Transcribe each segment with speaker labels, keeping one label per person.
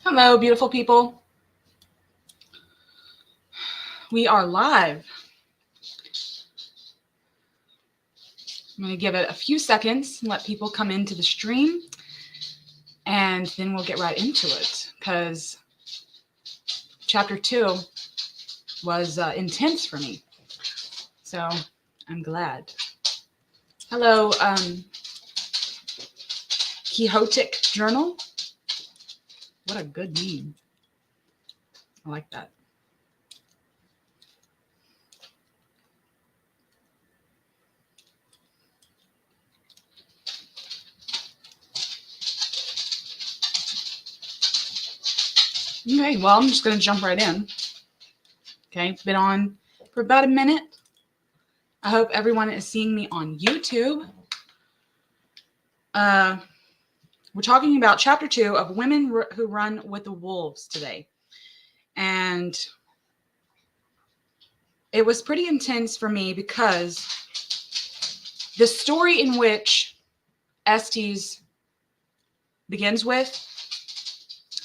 Speaker 1: Hello, beautiful people. We are live. I'm going to give it a few seconds and let people come into the stream, and then we'll get right into it because chapter 2 was intense for me. So I'm glad. Hello, Quixotic Journal. What a good name. I like that. Okay, well, I'm just going to jump right in. Okay, it's been on for about a minute. I hope everyone is seeing me on YouTube. We're talking about chapter 2 of Women Who Run with the Wolves today. And it was pretty intense for me because the story in which Estes begins with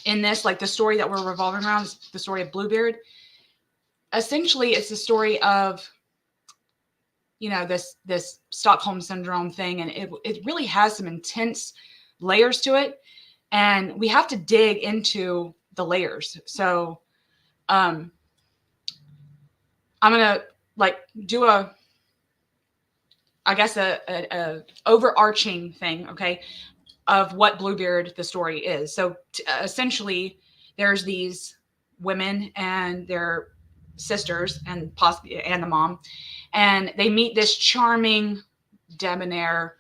Speaker 1: in this, like the story that we're revolving around is the story of Bluebeard. Essentially, it's the story of, this Stockholm syndrome thing. And it really has some intense layers to it. And we have to dig into the layers. So I'm going to do a overarching thing, okay, of what Bluebeard, the story is. So essentially, there's these women and their sisters and possibly and the mom, and they meet this charming, debonair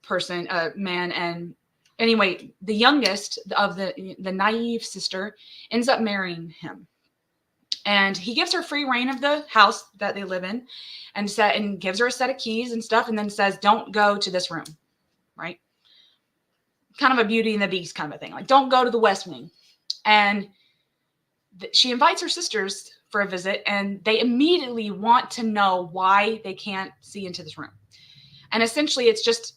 Speaker 1: person, man. And anyway, the youngest of the naive sister ends up marrying him. And he gives her free reign of the house that they live in and gives her a set of keys and stuff, and then says, don't go to this room, right? Kind of a Beauty and the Beast kind of a thing. Like, don't go to the West Wing. And she invites her sisters for a visit, and they immediately want to know why they can't see into this room. And essentially, it's just,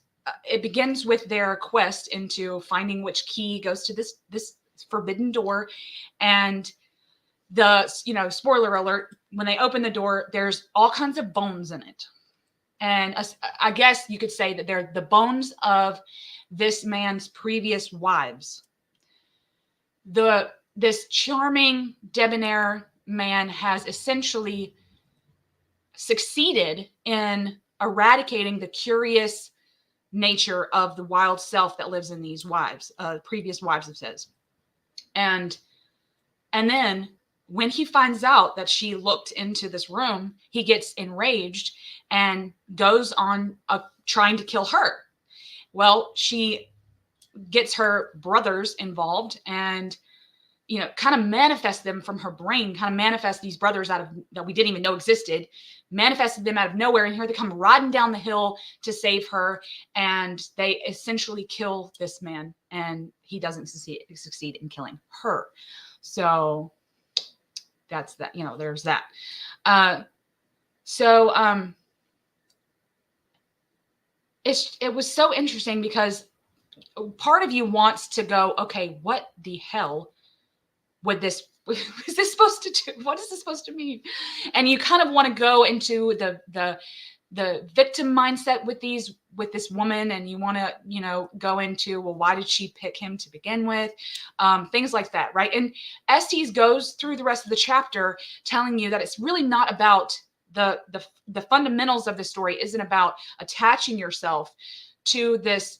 Speaker 1: it begins with their quest into finding which key goes to this forbidden door. And spoiler alert, when they open the door, there's all kinds of bones in it. And I guess you could say that they're the bones of this man's previous wives. This charming, debonair man has essentially succeeded in eradicating the curious nature of the wild self that lives in these wives, previous wives of his. And then when he finds out that she looked into this room, he gets enraged and goes on trying to kill her. Well, she gets her brothers involved and, kind of manifests them from her brain, kind of manifests these brothers that we didn't even know existed, manifested them out of nowhere. And here they come riding down the hill to save her. And they essentially kill this man, and he doesn't succeed in killing her. So that's that, there's that. It was so interesting because part of you wants to go, okay, what the hell is this supposed to do? What is this supposed to mean? And you kind of want to go into the victim mindset with this woman, and you want to, go into, well, why did she pick him to begin with? Things like that, right? And Estes goes through the rest of the chapter telling you that it's really not about the fundamentals of the story isn't about attaching yourself to this.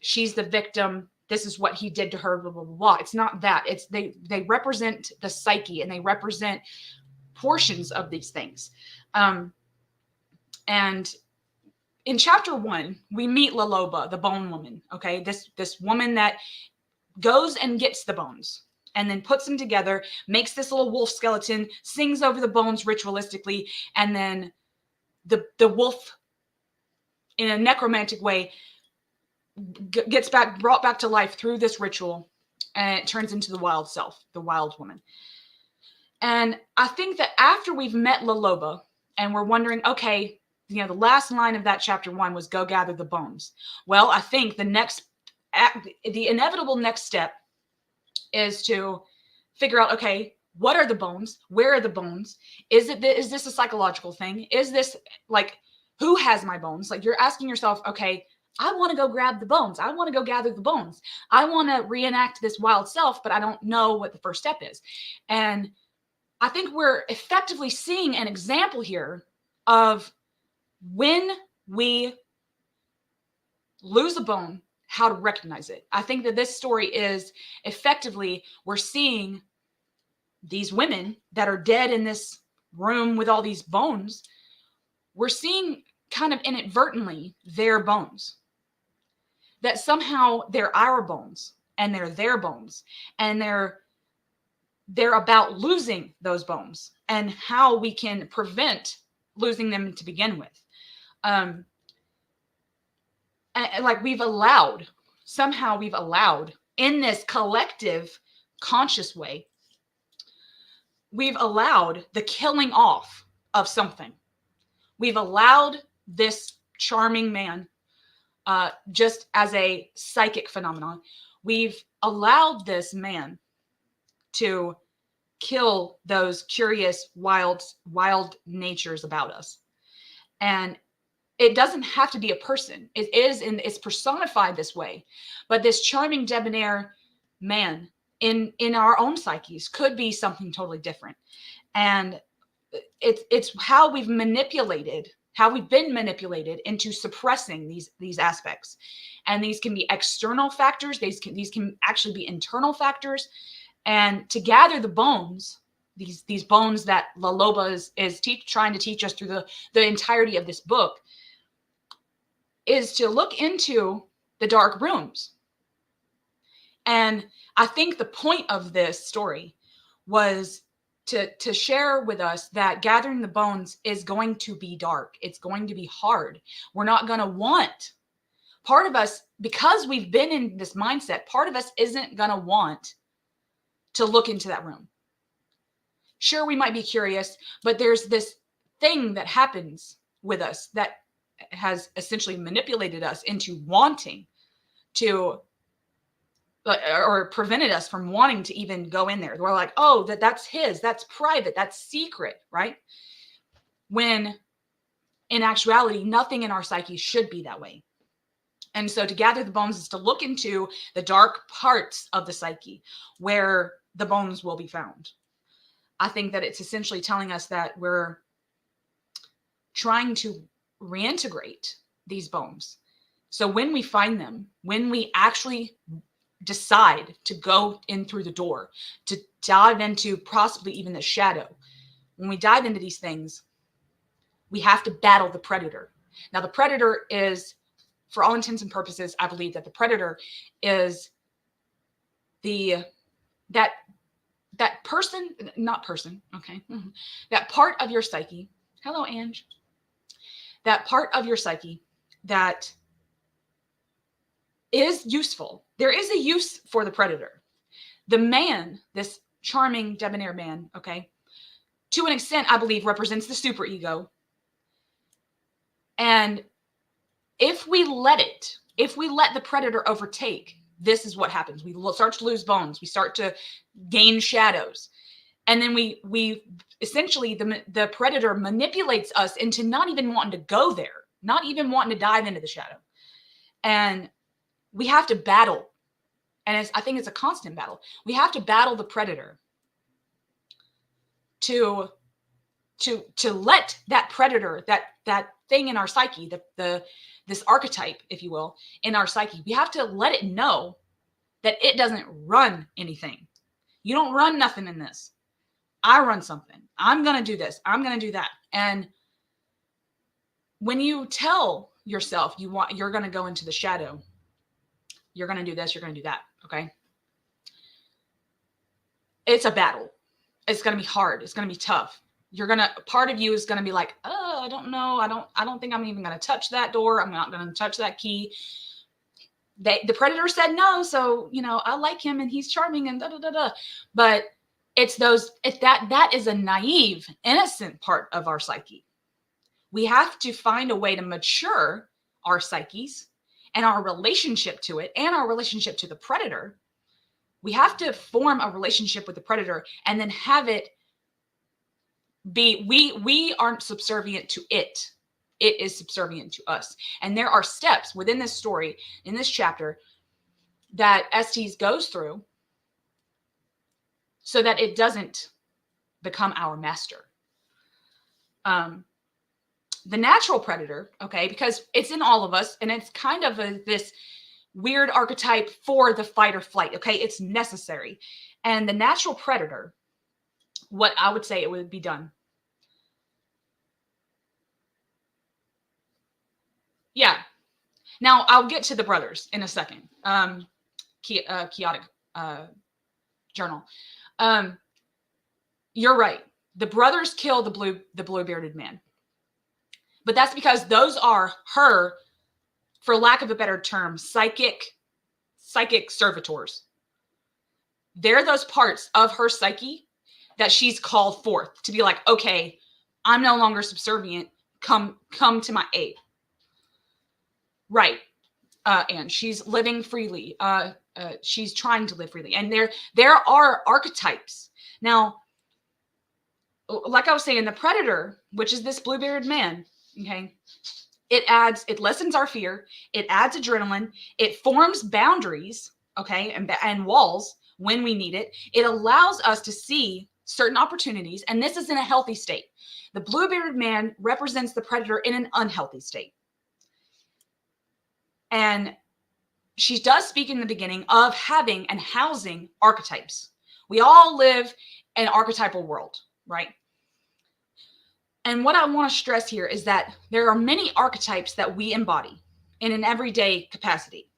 Speaker 1: She's the victim. This is what he did to her, blah, blah, blah, blah. It's not that. It's they represent the psyche, and they represent portions of these things. And in chapter 1, we meet La Loba, the bone woman. Okay. This woman that goes and gets the bones and then puts them together, makes this little wolf skeleton, sings over the bones ritualistically. And then the wolf, in a necromantic way, gets brought back to life through this ritual, and it turns into the wild self, the wild woman. And I think that after we've met La Loba and we're wondering, okay, the last line of that chapter 1 was go gather the bones. Well, I think the inevitable next step is to figure out, okay, what are the bones? Where are the bones? Is this a psychological thing? Is this like, who has my bones? Like, you're asking yourself, okay, I want to go grab the bones. I want to go gather the bones. I want to reenact this wild self, but I don't know what the first step is. And I think we're effectively seeing an example here of when we lose a bone, how to recognize it. I think that this story is effectively, we're seeing these women that are dead in this room with all these bones. We're seeing kind of inadvertently their bones, that somehow they're our bones and they're their bones, and they're about losing those bones and how we can prevent losing them to begin with. And like, somehow we've allowed in this collective conscious way, we've allowed the killing off of something. We've allowed this charming man, just as a psychic phenomenon, we've allowed this man to kill those curious, wild natures about us. And it doesn't have to be a person. It's personified this way. But this charming, debonair man in our own psyches could be something totally different. And it's how we've been manipulated into suppressing these aspects. And these can be external factors. These can actually be internal factors. And to gather the bones, these bones that La Loba is trying to teach us through the entirety of this book, is to look into the dark rooms. And I think the point of this story was to share with us that gathering the bones is going to be dark. It's going to be hard. We're not going to want, part of us, because we've been in this mindset, part of us isn't going to want to look into that room. Sure, we might be curious, but there's this thing that happens with us that has essentially manipulated us into wanting to, or prevented us from wanting to even go in there. We're like, oh, that's his, that's private, that's secret, right? When in actuality, nothing in our psyche should be that way. And so to gather the bones is to look into the dark parts of the psyche where the bones will be found. I think that it's essentially telling us that we're trying to reintegrate these bones. So when we find them, when we actually decide to go in through the door, to dive into possibly even the shadow, when we dive into these things, we have to battle the predator. Now, the predator is, for all intents and purposes, I believe that the predator is that person, not person, okay, that part of your psyche. Hello, Ange. That part of your psyche that is useful. There is a use for the predator. The man, this charming, debonair man, okay, to an extent, I believe, represents the superego. And if we let the predator overtake, this is what happens. We start to lose bones. We start to gain shadows. And then we essentially, the predator manipulates us into not even wanting to go there, not even wanting to dive into the shadow. And we have to battle. And I think it's a constant battle. We have to battle the predator to let that predator, that thing in our psyche, this archetype, if you will, in our psyche, we have to let it know that it doesn't run anything. You don't run nothing in this. I run something. I'm going to do this. I'm going to do that. And when you tell yourself you're going to go into the shadow, you're going to do this, you're going to do that. Okay. It's a battle. It's going to be hard. It's going to be tough. Part of you is going to be like, oh, I don't know. I don't think I'm even going to touch that door. I'm not going to touch that key. The predator said no. So, I like him and he's charming and da, da, da, da. But that is a naive, innocent part of our psyche. We have to find a way to mature our psyches and our relationship to it and our relationship to the predator We have to form a relationship with the predator and then have it be, we aren't subservient to it. It is subservient to us. And there are steps within this story, in this chapter, that Estes goes through so that it doesn't become our master. The natural predator, okay, because it's in all of us, and it's kind of this weird archetype for the fight or flight, okay? It's necessary. And the natural predator, what I would say it would be done. Yeah. Now, I'll get to the brothers in a second. Chaotic journal. You're right. The brothers kill the blue-bearded man. But that's because those are her, for lack of a better term, psychic servitors. They're those parts of her psyche that she's called forth to be like, okay, I'm no longer subservient. Come to my aid. Right. And she's living freely. She's trying to live freely. And there are archetypes. Now, like I was saying, the predator, which is this blue-bearded man, okay, it lessens our fear. It adds adrenaline. It forms boundaries, okay, and walls when we need it. It allows us to see certain opportunities, and this is in a healthy state. The blue-bearded man represents the predator in an unhealthy state. And she does speak in the beginning of having and housing archetypes. We all live in an archetypal world, right? And what I want to stress here is that there are many archetypes that we embody in an everyday capacity.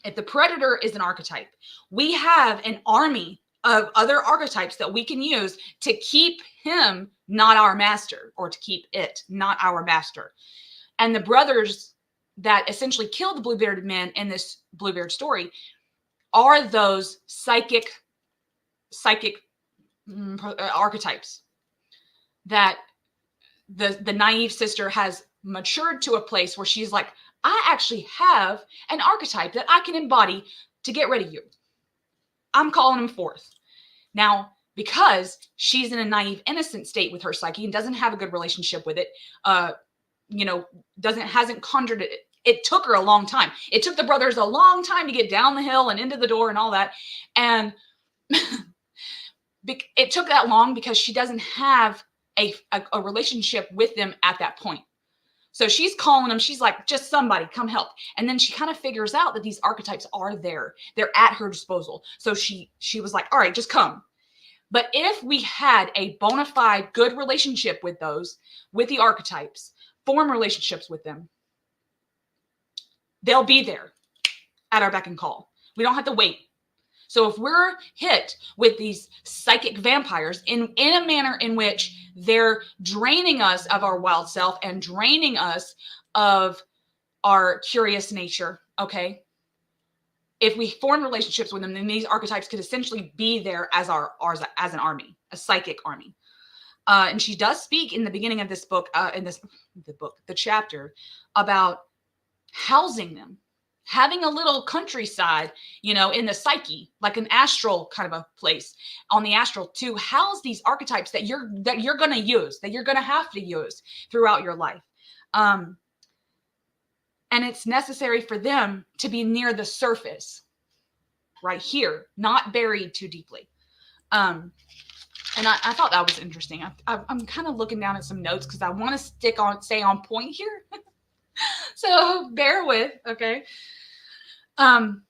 Speaker 1: If the predator is an archetype, we have an army of other archetypes that we can use to keep him not our master, or to keep it not our master. And the brothers that essentially kill the blue-bearded man in this Bluebeard story are those psychic archetypes that the naive sister has matured to a place where she's like, I actually have an archetype that I can embody to get rid of you. I'm calling him forth. Now, because she's in a naive, innocent state with her psyche and doesn't have a good relationship with it, hasn't conjured it. It took her a long time. It took the brothers a long time to get down the hill and into the door and all that. And it took that long because she doesn't have a relationship with them at that point. So she's calling them. She's like, just somebody come help. And then she kind of figures out that these archetypes are there. They're at her disposal. So she was like, all right, just come. But if we had a bona fide good relationship with the archetypes, form relationships with them, they'll be there at our beck and call. We don't have to wait. So if we're hit with these psychic vampires in a manner in which they're draining us of our wild self and draining us of our curious nature, okay? If we form relationships with them, then these archetypes could essentially be there as an army, a psychic army. And she does speak in the beginning of this book, the chapter, about housing them. Having a little countryside, in the psyche, like an astral kind of a place on the astral to house these archetypes that you're going to use, that you're going to have to use throughout your life. And it's necessary for them to be near the surface, right here, not buried too deeply. And I thought that was interesting. I'm kind of looking down at some notes because I want to stay on point here. So bear with, okay? One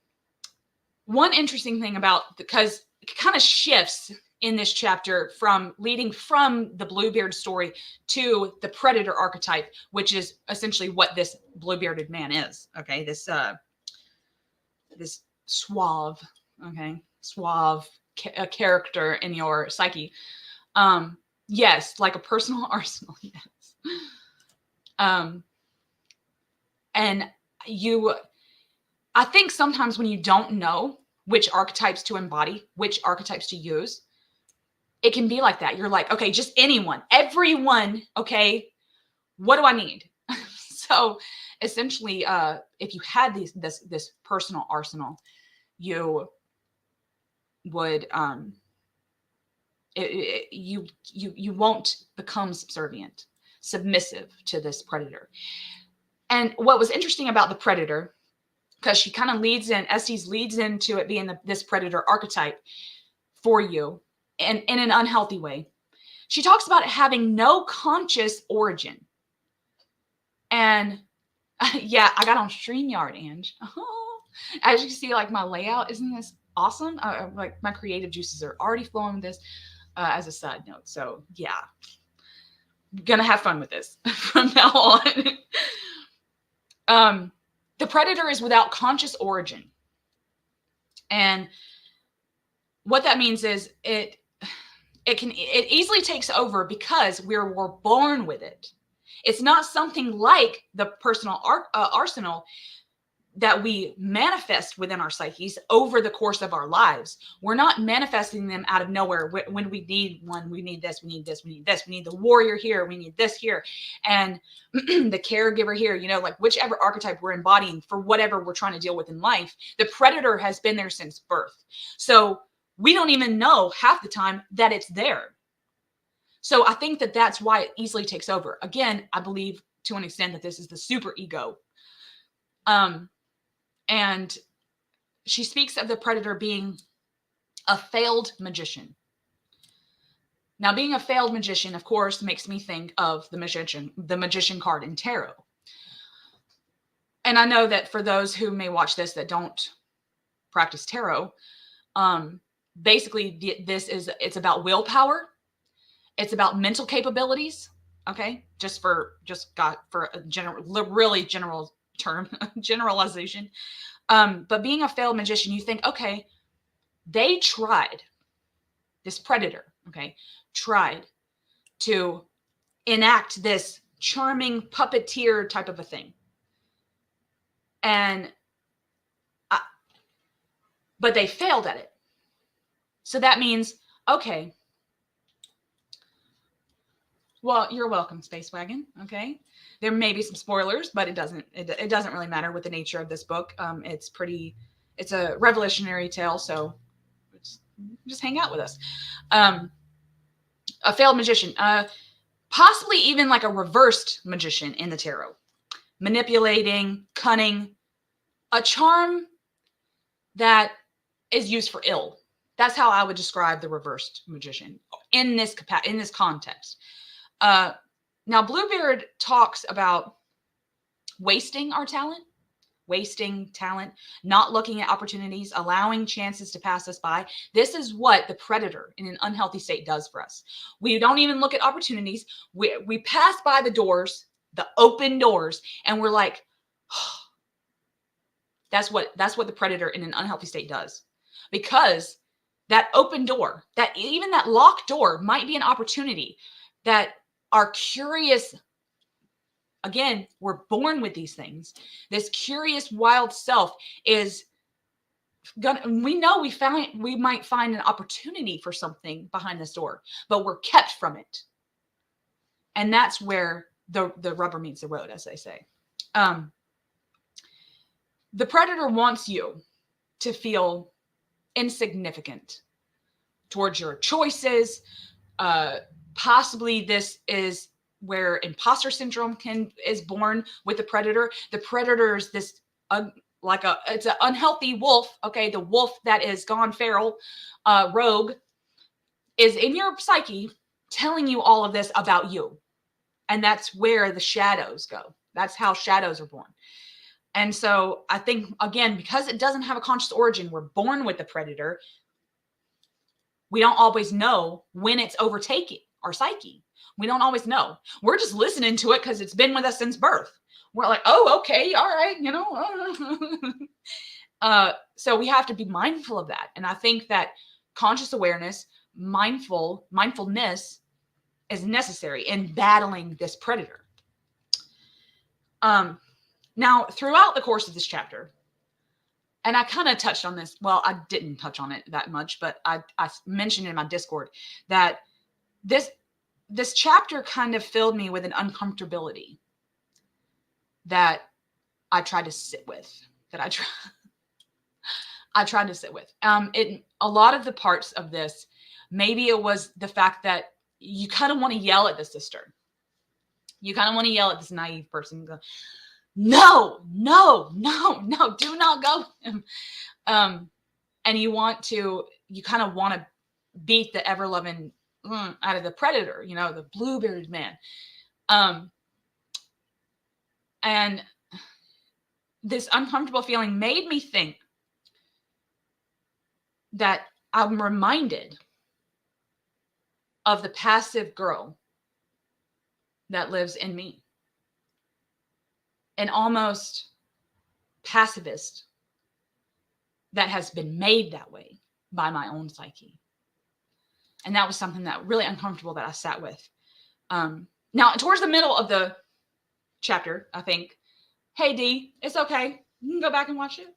Speaker 1: interesting thing because it kind of shifts in this chapter leading from the Bluebeard story to the predator archetype, which is essentially what this blue-bearded man is. Okay. This suave character in your psyche. Yes. Like a personal arsenal. Yes. And I think sometimes when you don't know which archetypes to embody, which archetypes to use, it can be like that. You're like, okay, just everyone, okay, what do I need? So essentially, if you had this personal arsenal, you would you won't become submissive to this predator. And what was interesting about the predator, because she kind of Estes leads into it being this predator archetype for you, and in an unhealthy way. She talks about it having no conscious origin. And yeah, I got on StreamYard, Ange. As you can see, like my layout, isn't this awesome? Like my creative juices are already flowing with this as a side note. So yeah, gonna have fun with this from now on. The predator is without conscious origin. And what that means is it easily takes over because we're born with it. It's not something like the personal arsenal that we manifest within our psyches over the course of our lives. We're not manifesting them out of nowhere. When we need one, we need this, we need this, we need this, we need the warrior here, we need this here, and the caregiver here, like whichever archetype we're embodying for whatever we're trying to deal with in life, the predator has been there since birth. So we don't even know half the time that it's there. So I think that that's why it easily takes over. Again, I believe to an extent that this is the super ego. And she speaks of the predator being a failed magician. Now, being a failed magician, of course, makes me think of the magician card in tarot. And I know that for those who may watch this that don't practice tarot, basically it's about willpower. It's about mental capabilities. Okay. Just for a really general term, generalization. But being a failed magician, you think, okay, they tried, this predator, okay, tried to enact this charming puppeteer type of a thing. But they failed at it. So that means, okay, well, you're welcome, Space Wagon. Okay. There may be some spoilers, but it doesn't really matter with the nature of this book. It's a revolutionary tale. So just hang out with us. A failed magician, possibly even like a reversed magician in the tarot, manipulating, cunning, a charm that is used for ill. That's how I would describe the reversed magician in this context. Now, Bluebeard talks about wasting talent, not looking at opportunities, allowing chances to pass us by. This is what the predator in an unhealthy state does for us. We don't even look at opportunities. We pass by the doors, the open doors, and we're like, oh. That's what the predator in an unhealthy state does. Because that open door, even that locked door might be an opportunity that our curious, again, we're born with these things. This curious wild self is we know we might find an opportunity for something behind this door, but we're kept from it. And that's where the rubber meets the road, as they say. The predator wants you to feel insignificant towards your choices. Possibly this is where imposter syndrome is born with the predator. The predator is this it's an unhealthy wolf. Okay, the wolf that is gone feral, rogue, is in your psyche telling you all of this about you, and that's where the shadows go. That's how shadows are born. And so I think, again, because it doesn't have a conscious origin, we're born with the predator. We don't always know when it's overtaking our psyche. We don't always know. We're just listening to it because it's been with us since birth. We're like, oh, okay, all right, so we have to be mindful of that. And I think that conscious awareness, mindfulness is necessary in battling this predator. Now, throughout the course of this chapter, and I kind of touched on this. Well, I didn't touch on it that much, but I mentioned in my Discord that this chapter kind of filled me with an uncomfortability that I tried to sit with, that I tried to sit with. A lot of the parts of this, maybe it was the fact that you kind of want to yell at the sister. You kind of want to yell at this naive person. Go, no, no, no, no, do not go. And you kind of want to beat the ever loving out of the predator, the Bluebeard man. And this uncomfortable feeling made me think that I'm reminded of the passive girl that lives in me. An almost pacifist that has been made that way by my own psyche. And that was something that really uncomfortable that I sat with. Now, towards the middle of the chapter, I think, hey, D, it's okay. You can go back and watch it.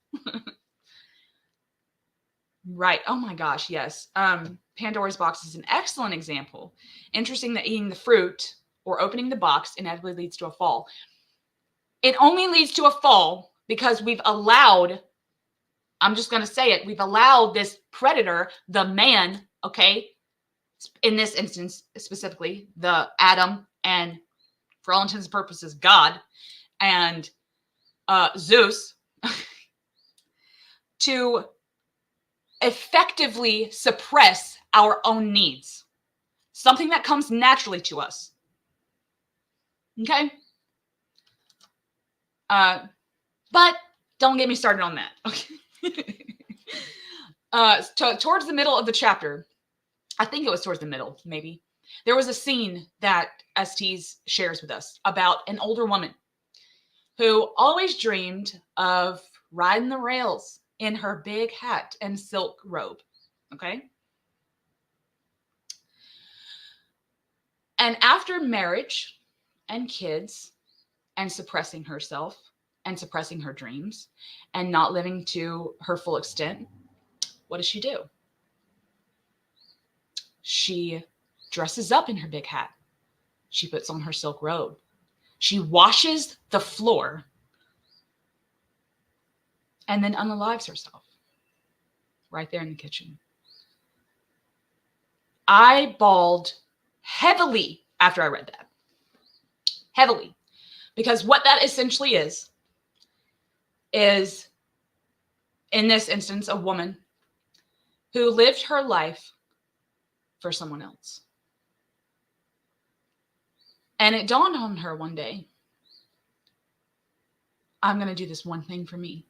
Speaker 1: Right. Oh my gosh. Yes. Pandora's box is an excellent example. Interesting that eating the fruit or opening the box inevitably leads to a fall. It only leads to a fall because we've allowed, I'm just going to say it, we've allowed this predator, the man, okay, in this instance specifically, the Adam and, for all intents and purposes, God and Zeus, to effectively suppress our own needs. Something that comes naturally to us. Okay? But don't get me started on that. Okay. Towards the middle of the chapter, I think it was towards the middle, maybe, there was a scene that Estes shares with us about an older woman who always dreamed of riding the rails in her big hat and silk robe. Okay? And after marriage and kids and suppressing herself and suppressing her dreams and not living to her full extent, what does she do? She dresses up in her big hat. She puts on her silk robe. She washes the floor and then unalives herself right there in the kitchen. I bawled heavily after I read that. Heavily. Because what that essentially is in this instance, a woman who lived her life for someone else. And it dawned on her one day, I'm going to do this one thing for me.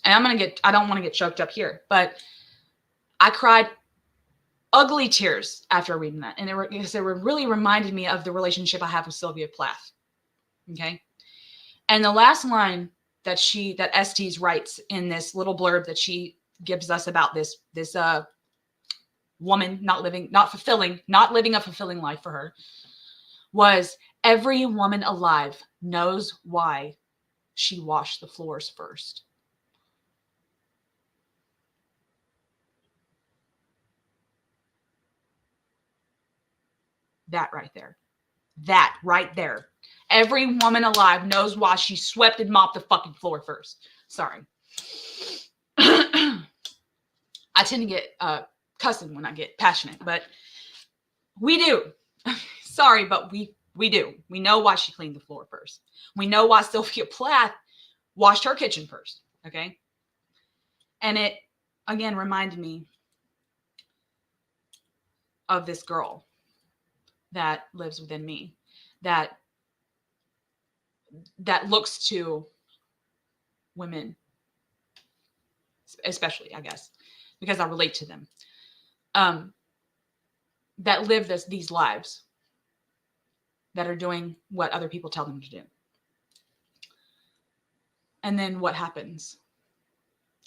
Speaker 1: And I don't want to get choked up here, but I cried ugly tears after reading that. And it really reminded me of the relationship I have with Sylvia Plath. Okay. And the last line that Estes writes in this little blurb that she gives us about this woman not living a fulfilling life for her was, every woman alive knows why she washed the floors first. That right there. Every woman alive knows why she swept and mopped the fucking floor first. Sorry. I tend to get cussing when I get passionate, but we do. Sorry, but we do. We know why she cleaned the floor first. We know why Sylvia Plath washed her kitchen first. Okay. And it, again, reminded me of this girl that lives within me that looks to women, especially, I guess, because I relate to them, that live these lives that are doing what other people tell them to do. And then what happens?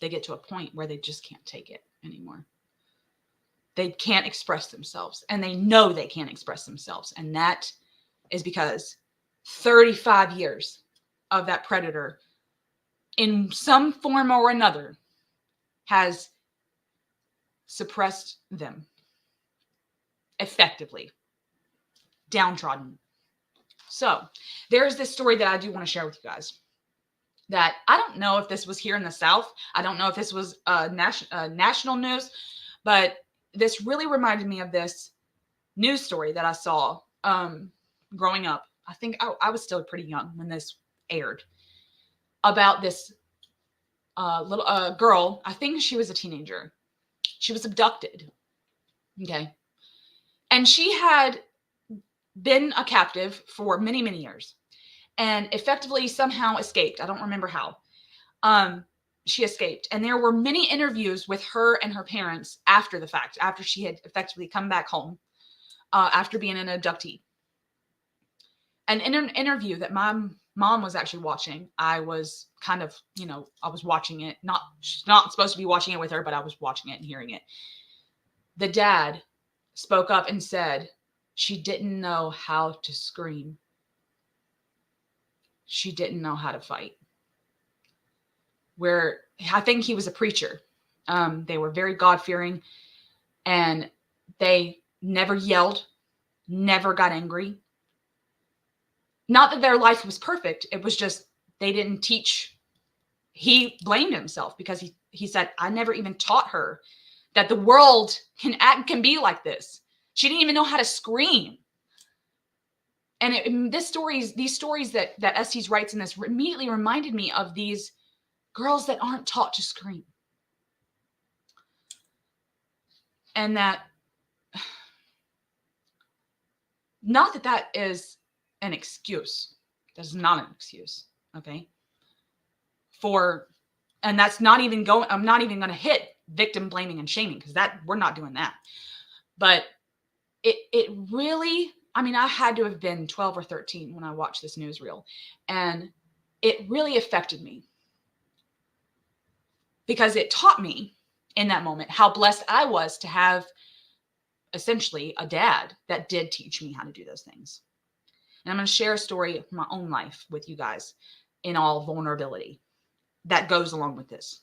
Speaker 1: They get to a point where they just can't take it anymore. They can't express themselves, and they know they can't express themselves. And that is because 35 years of that predator in some form or another has suppressed them effectively, downtrodden. So there's this story that I do want to share with you guys that I don't know if this was here in the South. I don't know if this was national news, but this really reminded me of this news story that I saw growing up. I think I was still pretty young when this aired, about this little girl. I think she was a teenager. She was abducted. Okay. And she had been a captive for many, many years and effectively somehow escaped. I don't remember how. She escaped. And there were many interviews with her and her parents after the fact, after she had effectively come back home, after being an abductee. And in an interview that my mom was actually watching, I was kind of, I was watching it, not supposed to be watching it with her, but I was watching it and hearing it. The dad spoke up and said she didn't know how to scream. She didn't know how to fight. Where I think he was a preacher. They were very God-fearing, and they never yelled, never got angry. Not that their life was perfect. It was just they didn't teach. He blamed himself because he said, I never even taught her that the world can be like this. She didn't even know how to scream. And these stories that Estes writes in this immediately reminded me of these girls that aren't taught to scream. And that, not that is an excuse. That's not an excuse. Okay. And that's not even I'm not even going to hit victim blaming and shaming, because we're not doing that. But it really, I had to have been 12 or 13 when I watched this newsreel, and it really affected me because it taught me in that moment how blessed I was to have essentially a dad that did teach me how to do those things. And I'm going to share a story of my own life with you guys in all vulnerability that goes along with this.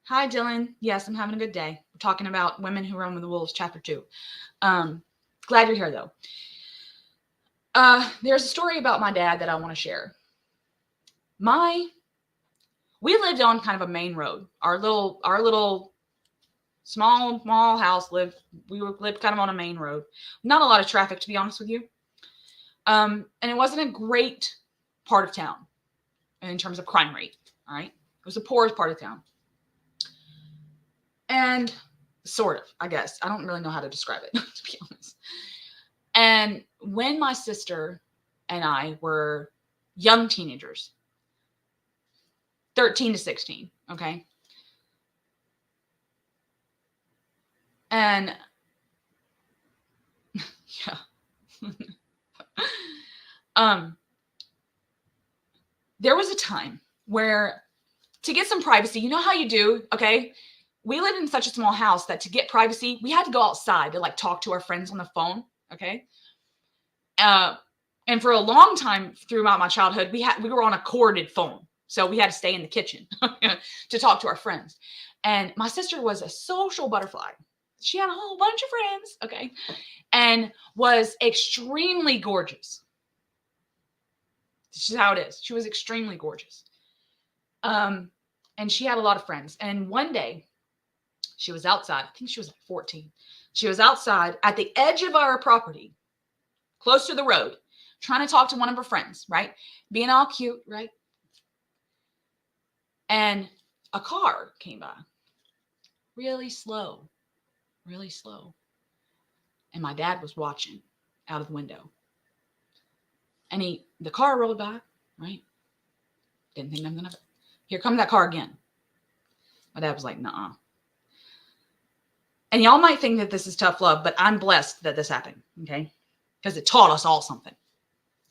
Speaker 1: Hi, Dylan. Yes, I'm having a good day. We're talking about Women Who Run with the Wolves, chapter 2. Glad you're here, though. There's a story about my dad that I want to share. We lived on kind of a main road. Our little small house lived kind of on a main road. Not a lot of traffic, to be honest with you. And it wasn't a great part of town in terms of crime rate. All right. It was the poorest part of town. And sort of, I guess. I don't really know how to describe it, to be honest. And when my sister and I were young teenagers, 13 to 16, okay? And yeah. There was a time where, to get some privacy, you know how you do, okay? We lived in such a small house that to get privacy, we had to go outside to talk to our friends on the phone, okay? And for a long time throughout my childhood, we were on a corded phone. So we had to stay in the kitchen to talk to our friends. And my sister was a social butterfly. She had a whole bunch of friends, okay? And was extremely gorgeous. This is how it is. She was extremely gorgeous. And she had a lot of friends. And one day, she was outside. I think she was 14. She was outside at the edge of our property, close to the road, trying to talk to one of her friends, right? Being all cute, right? And a car came by. Really slow. Really slow. And my dad was watching out of the window. And the car rolled by, right? Didn't think nothing of it. Here come that car again. My dad was like, nuh-uh. And y'all might think that this is tough love, but I'm blessed that this happened, okay? Because it taught us all something.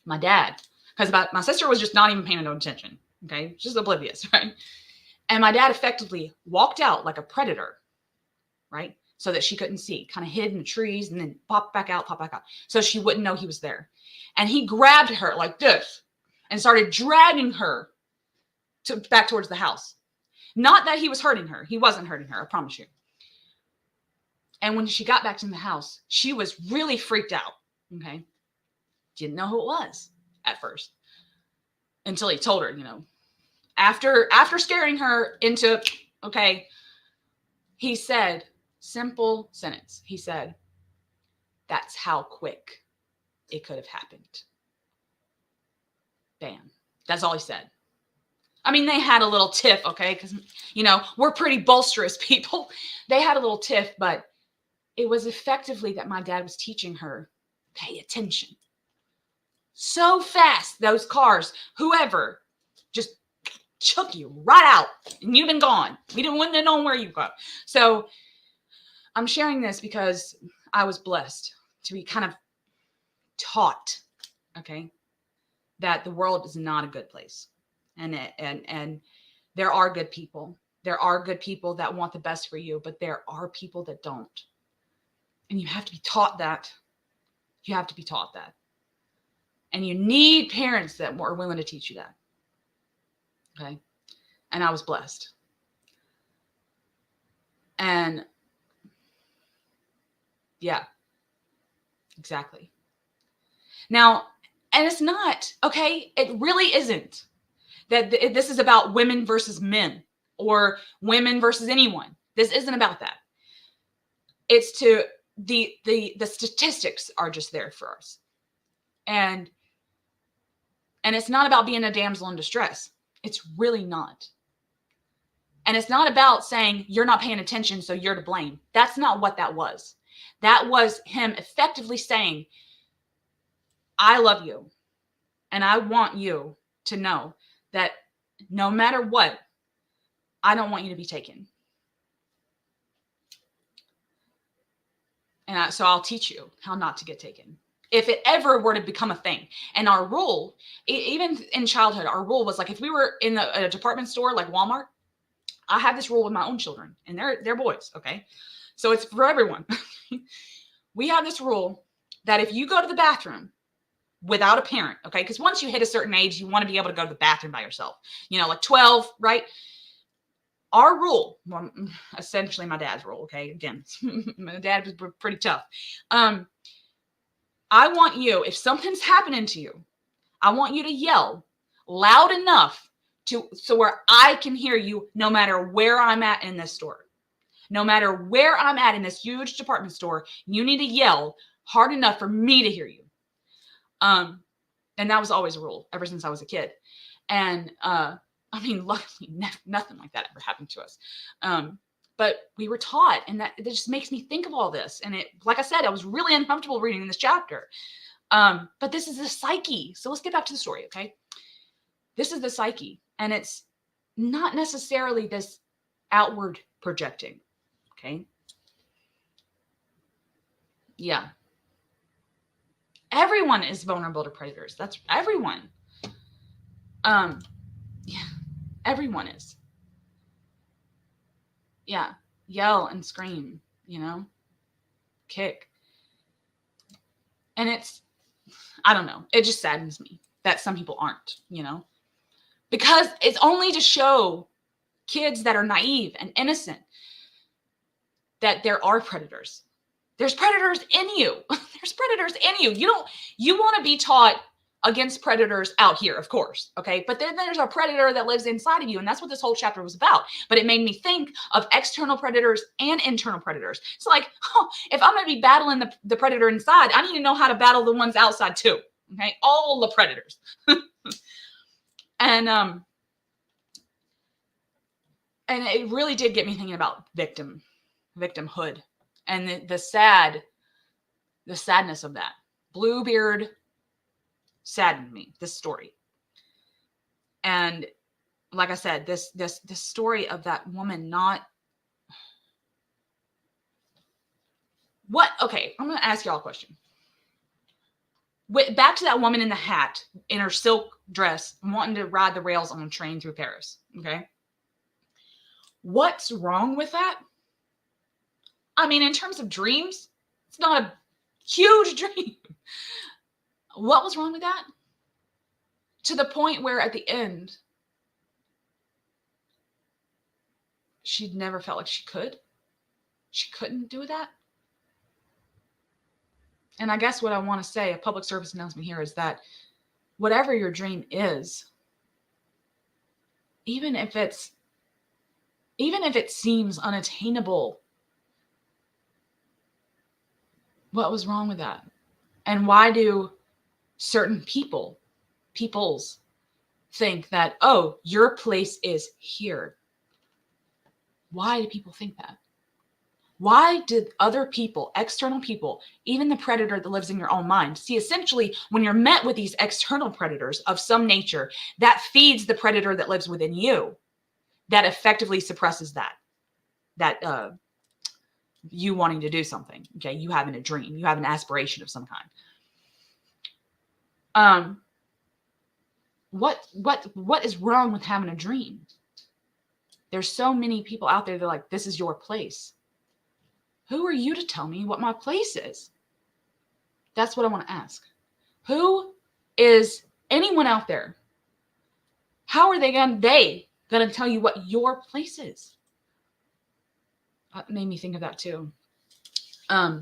Speaker 1: My dad, because my sister was just not even paying no attention, okay? Just oblivious, right? And my dad effectively walked out like a predator, right? So that she couldn't see, kind of hid in the trees and then popped back out, so she wouldn't know he was there. And he grabbed her like this and started dragging her back towards the house. Not that he was hurting her. He wasn't hurting her, I promise you. And when she got back to the house, she was really freaked out, okay? Didn't know who it was at first. until he told her, after scaring her into, okay, he said, simple sentence. He said, that's how quick it could have happened. Bam. That's all he said. I mean, they had a little tiff, okay? Because, we're pretty bolsterous people. They had a little tiff, but it was effectively that my dad was teaching her, pay attention. So fast, those cars, whoever, just took you right out, and you've been gone. Wouldn't have known where you go. So I'm sharing this because I was blessed to be kind of taught, okay, that the world is not a good place. And there are good people. There are good people that want the best for you, but there are people that don't. And you have to be taught that. You have to be taught that. And you need parents that are willing to teach you that. Okay? And I was blessed. And yeah, exactly. Now, and it's not, okay? It really isn't that this is about women versus men or women versus anyone. This isn't about that. It's to the statistics are just there for us. And it's not about being a damsel in distress. It's really not. And it's not about saying you're not paying attention, so you're to blame. That's not what that was. That was him effectively saying, I love you. And I want you to know that no matter what, I don't want you to be taken. And so I'll teach you how not to get taken. If it ever were to become a thing. And our rule, even in childhood, our rule was like, if we were in a department store like Walmart, I have this rule with my own children, and they're boys, okay? So it's for everyone. We have this rule that if you go to the bathroom without a parent, okay? Because once you hit a certain age, you want to be able to go to the bathroom by yourself. Like 12, right? Our rule, well, essentially my dad's rule, okay? Again, my dad was pretty tough. I want you, if something's happening to you, I want you to yell loud enough so where I can hear you no matter where I'm at in this store. No matter where I'm at in this huge department store, you need to yell hard enough for me to hear you. And that was always a rule ever since I was a kid. And luckily nothing like that ever happened to us. But we were taught, and that just makes me think of all this. And it, like I said, I was really uncomfortable reading this chapter. But this is the psyche. So let's get back to the story, okay? This is the psyche, and it's not necessarily this outward projecting, okay? Yeah. Everyone is vulnerable to predators. That's everyone. Yeah, everyone is. Yeah, yell and scream, kick. And I don't know. It just saddens me that some people aren't, because it's only to show kids that are naive and innocent that there are predators. There's predators in you. There's predators in you. You want to be taught against predators out here, of course. Okay. But then there's a predator that lives inside of you. And that's what this whole chapter was about. But it made me think of external predators and internal predators. It's like, if I'm going to be battling the predator inside, I need to know how to battle the ones outside too. Okay. All the predators. And it really did get me thinking about victimhood and the sadness of that. Bluebeard saddened me, this story. And like I said, this story of that woman okay, I'm going to ask y'all a question. Back to that woman in the hat, in her silk dress, wanting to ride the rails on a train through Paris, okay? What's wrong with that? I mean, in terms of dreams, it's not a huge dream. What was wrong with that? To the point where at the end, she'd never felt like she could. She couldn't do that. And I guess what I want to say, a public service announcement here, is that whatever your dream is, even if it seems unattainable, what was wrong with that? And why do certain peoples think that, oh, your place is here? Why do people think that? Why did other people, external people, even the predator that lives in your own mind? See, essentially, when you're met with these external predators of some nature, that feeds the predator that lives within you. That effectively suppresses that you wanting to do something. Okay, you having a dream, you have an aspiration of some kind. What is wrong with having a dream? There's so many people out there that are like, this is your place. Who are you to tell me what my place is? That's what I want to ask. Who is anyone out there? How are they going to tell you what your place is? That made me think of that too. Yeah.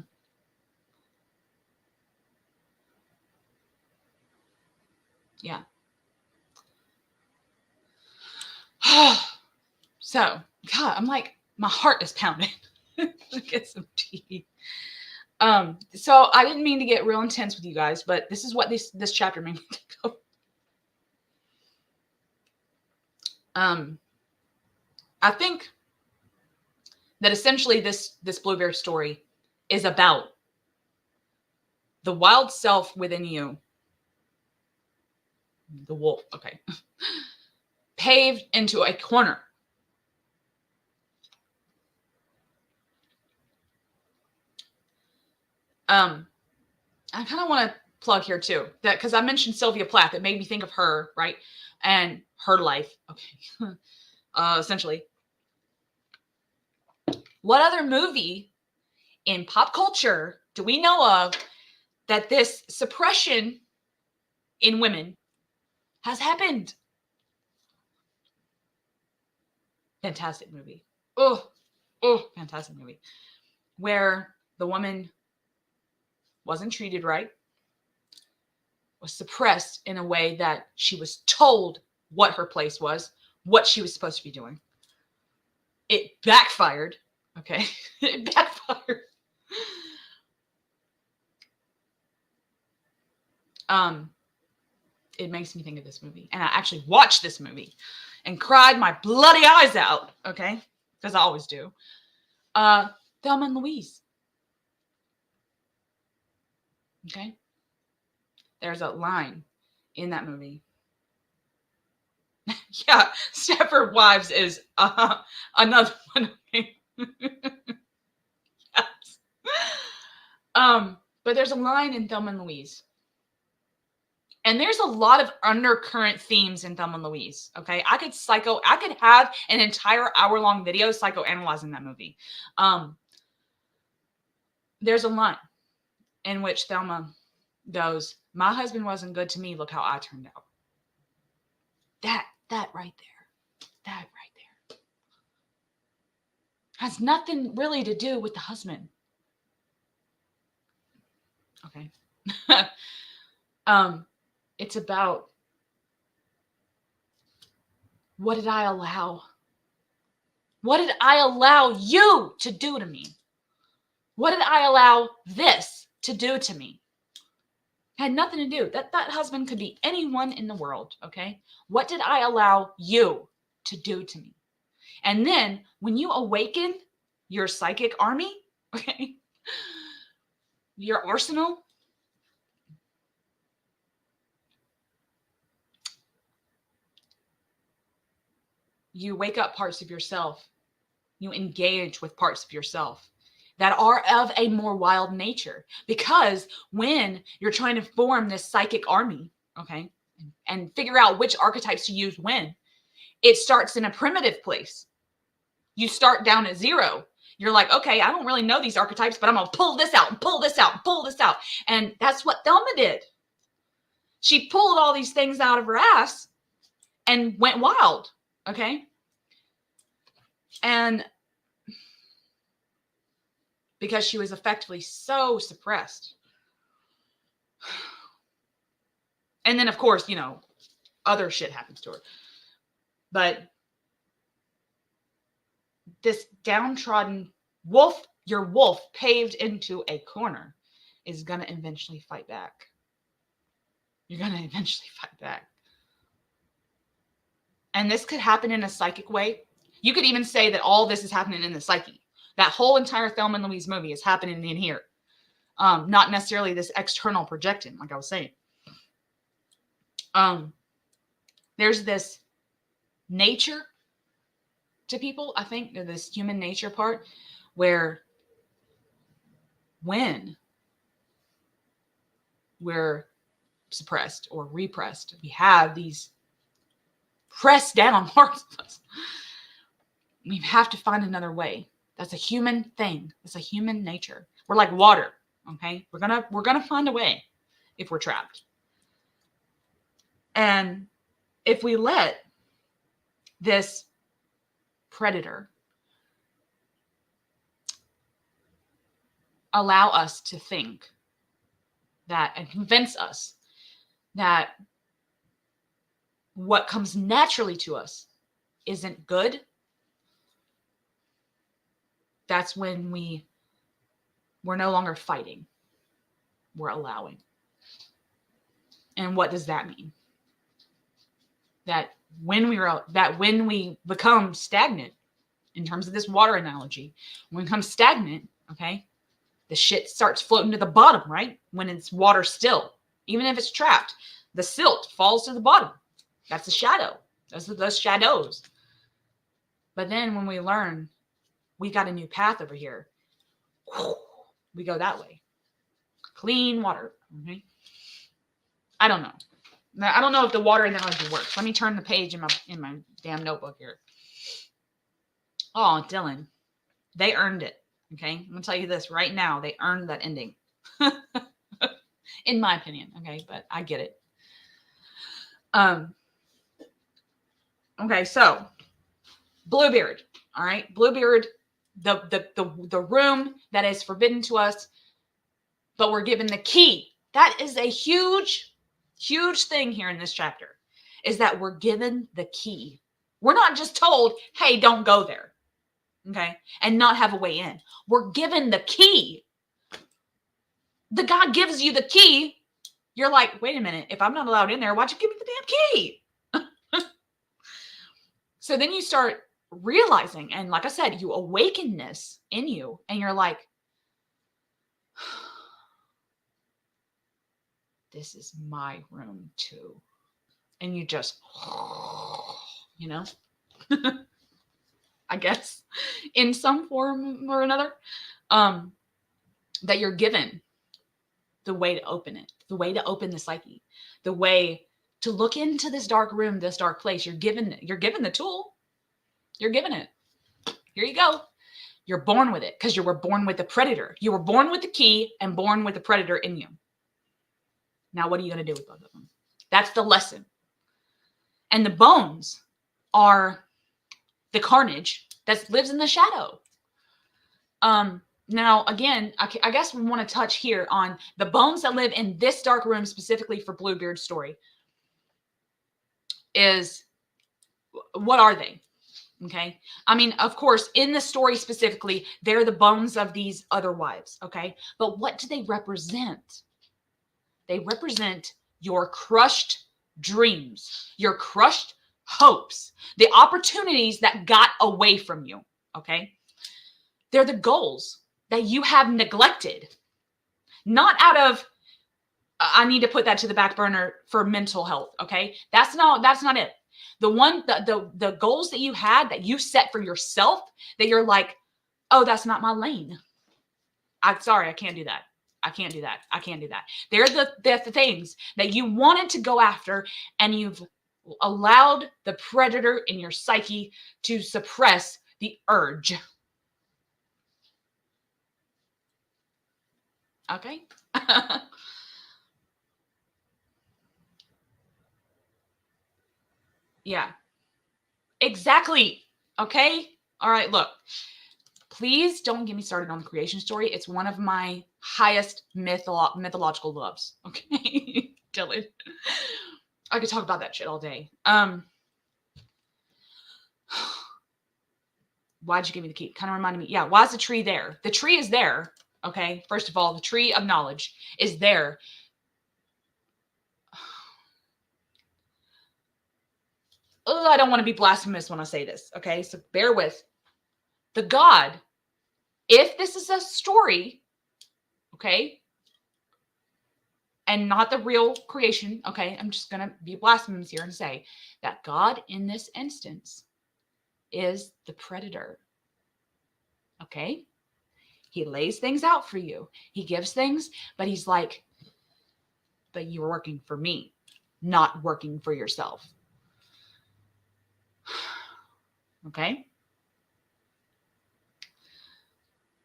Speaker 1: So, God, I'm like, my heart is pounding. Get some tea. So I didn't mean to get real intense with you guys, but this is what this chapter made me think of. I think that essentially this Bluebeard story is about the wild self within you, the wolf, okay, paved into a corner. I kind of want to plug here too, that because I mentioned Sylvia Plath, it made me think of her, right? And her life. Okay. Essentially. What other movie in pop culture do we know of that this suppression in women has happened? Fantastic movie. Oh, fantastic movie. Where the woman wasn't treated right, was suppressed in a way that she was told what her place was, what she was supposed to be doing. It backfired. Okay. It backfired. It makes me think of this movie. And I actually watched this movie and cried my bloody eyes out. Okay. Because I always do. Thelma and Louise. Okay. There's a line in that movie. Yeah, Stepford Wives is another one. Yes. But there's a line in Thelma and Louise. And there's a lot of undercurrent themes in Thelma and Louise. Okay. I could have an entire hour-long video psychoanalyzing that movie. There's a line in which Thelma goes, my husband wasn't good to me. Look how I turned out. That right there has nothing really to do with the husband. Okay. It's about, what did I allow? What did I allow you to do to me? What did I allow this to do to me? Had nothing to do. That husband could be anyone in the world, okay? What did I allow you to do to me? And then when you awaken your psychic army, okay, your arsenal, you wake up parts of yourself. You engage with parts of yourself that are of a more wild nature. Because when you're trying to form this psychic army, okay, and figure out which archetypes to use when, it starts in a primitive place. You start down at zero. You're like, okay, I don't really know these archetypes, but I'm going to pull this out and pull this out and pull this out. And that's what Thelma did. She pulled all these things out of her ass and went wild, okay? And because she was effectively so suppressed. And then, of course, other shit happens to her. But this downtrodden wolf, your wolf paved into a corner, is going to eventually fight back. You're going to eventually fight back. And this could happen in a psychic way. You could even say that all this is happening in the psyche. That whole entire Thelma and Louise movie is happening in here. Not necessarily this external projecting, like I was saying. There's this nature to people, I think, this human nature part, where when we're suppressed or repressed, we have these pressed down parts of us. We have to find another way. That's a human thing. It's a human nature. We're like water, okay? We're gonna find a way if we're trapped. And if we let this predator allow us to think that and convince us that what comes naturally to us isn't good, that's when we're no longer fighting. We're allowing. And what does that mean? That when we become stagnant, in terms of this water analogy, when we become stagnant, okay, the shit starts floating to the bottom, right? When it's water still, even if it's trapped, the silt falls to the bottom. That's a shadow. Those shadows. But then when we learn we got a new path over here, we go that way. Clean water. Okay. I don't know. I don't know if the water analogy works. Let me turn the page in my damn notebook here. Oh, Dylan, they earned it. Okay, I'm gonna tell you this right now. They earned that ending, in my opinion. Okay, but I get it. Okay, so Bluebeard. All right, Bluebeard, the room that is forbidden to us, but we're given the key. That is a huge thing here in this chapter, is that we're given the key. We're not just told, hey, don't go there, okay, and not have a way in. We're given the key. The God gives you the key. You're like, wait a minute, if I'm not allowed in there, why'd you give me the damn key? So then you start realizing, and like I said, you awaken this in you, and you're like, this is my room too. And you just, I guess in some form or another, that you're given the way to open it, the way to open the psyche, the way to look into this dark room, this dark place. You're given the tool. You're given it. Here you go. You're born with it because you were born with the predator. You were born with the key and born with the predator in you. Now, what are you going to do with both of them? That's the lesson. And the bones are the carnage that lives in the shadow. Now, again, I guess we want to touch here on the bones that live in this dark room, specifically for Bluebeard's story. Is, what are they? Okay. I mean, of course, in the story specifically, they're the bones of these other wives. Okay. But what do they represent? They represent your crushed dreams, your crushed hopes, the opportunities that got away from you. Okay. They're the goals that you have neglected, not out of, I need to put that to the back burner for mental health. Okay. That's not it. The goals that you had, that you set for yourself, that you're like, oh, that's not my lane. I'm sorry. I can't do that. I can't do that. I can't do that. They're the things that you wanted to go after, and you've allowed the predator in your psyche to suppress the urge. Okay. Yeah, exactly. Okay. All right. Look, please don't get me started on the creation story. It's one of my highest mythological loves. Okay. Dylan, I could talk about that shit all day. Why'd you give me the key? Kind of reminded me. Yeah. Why is the tree there? The tree is there. Okay. First of all, the tree of knowledge is there. Oh, I don't want to be blasphemous when I say this. Okay. So bear with. The God, if this is a story, okay, and not the real creation, okay, I'm just going to be blasphemous here and say that God in this instance is the predator. Okay? He lays things out for you. He gives things, but he's like, but you're working for me, not working for yourself. Okay?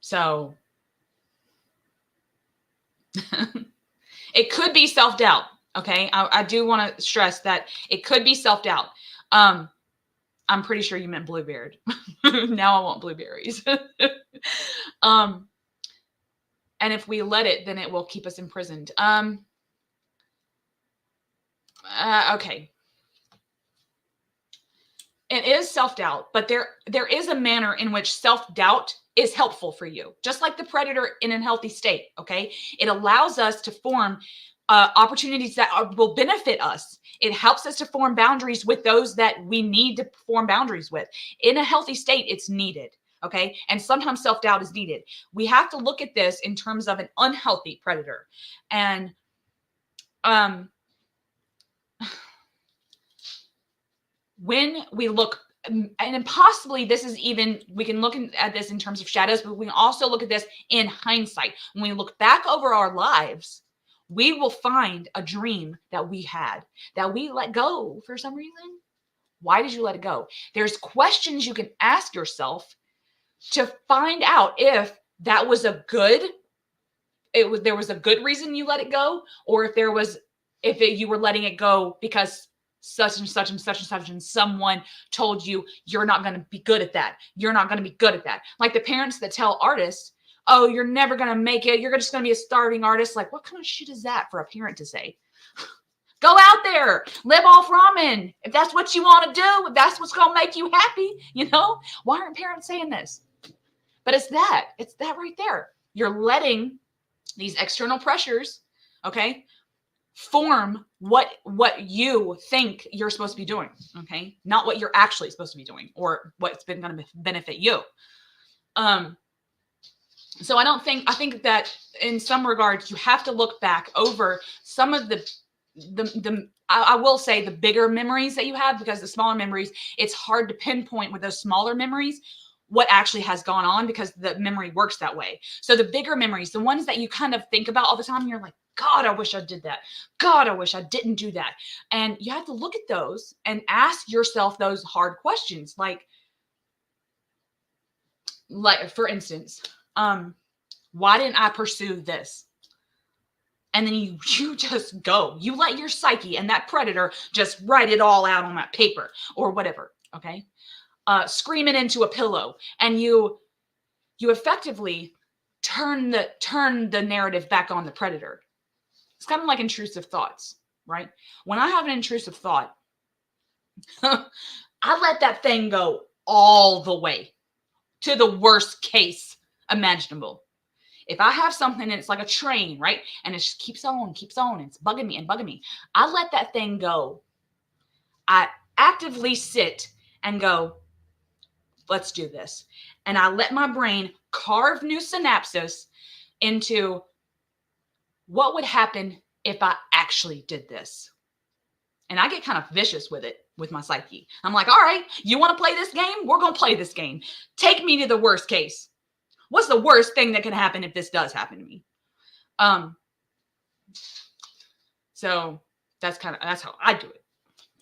Speaker 1: So it could be self-doubt. Okay. I do want to stress that it could be self-doubt. I'm pretty sure you meant Bluebeard. Now I want blueberries. And if we let it, then it will keep us imprisoned. Okay. It is self-doubt, but there is a manner in which self-doubt is helpful for you, just like the predator in a healthy state. Okay. It allows us to form opportunities that will benefit us. It helps us to form boundaries with those that we need to form boundaries with. In a healthy state, it's needed. Okay. And sometimes self-doubt is needed. We have to look at this in terms of an unhealthy predator. And when we look, and possibly this is even, we can look at this in terms of shadows, but we can also look at this in hindsight. When we look back over our lives, we will find a dream that we had, that we let go for some reason. Why did you let it go? There's questions you can ask yourself to find out if that was a good, there was a good reason you let it go, or if you were letting it go because such and such and such and such and someone told you you're not going to be good at that. You're not going to be good at that. Like the parents that tell artists, oh, you're never going to make it. You're just going to be a starving artist. Like, what kind of shit is that for a parent to say? Go out there, live off ramen. If that's what you want to do, if that's what's going to make you happy, why aren't parents saying this? But it's that right there. You're letting these external pressures, okay, form what you think you're supposed to be doing, okay? Not what you're actually supposed to be doing or what's been going to benefit you. So I think that in some regards, you have to look back over some of I will say the bigger memories that you have, because the smaller memories, it's hard to pinpoint with those smaller memories what actually has gone on, because the memory works that way. So the bigger memories, the ones that you kind of think about all the time, and you're like, God, I wish I did that. God, I wish I didn't do that. And you have to look at those and ask yourself those hard questions. Like for instance, why didn't I pursue this? And then you just go. You let your psyche and that predator just write it all out on that paper or whatever, okay? Scream it into a pillow, and you effectively turn the narrative back on the predator. It's kind of like intrusive thoughts, right? When I have an intrusive thought, I let that thing go all the way to the worst case imaginable. If I have something and it's like a train, right? And it just keeps on, and it's bugging me. I let that thing go. I actively sit and go, let's do this. And I let my brain carve new synapses into what would happen if I actually did this. And I get kind of vicious with it, with my psyche. I'm like, all right, you want to play this game? We're going to play this game. Take me to the worst case. What's the worst thing that can happen if this does happen to me? So that's how I do it.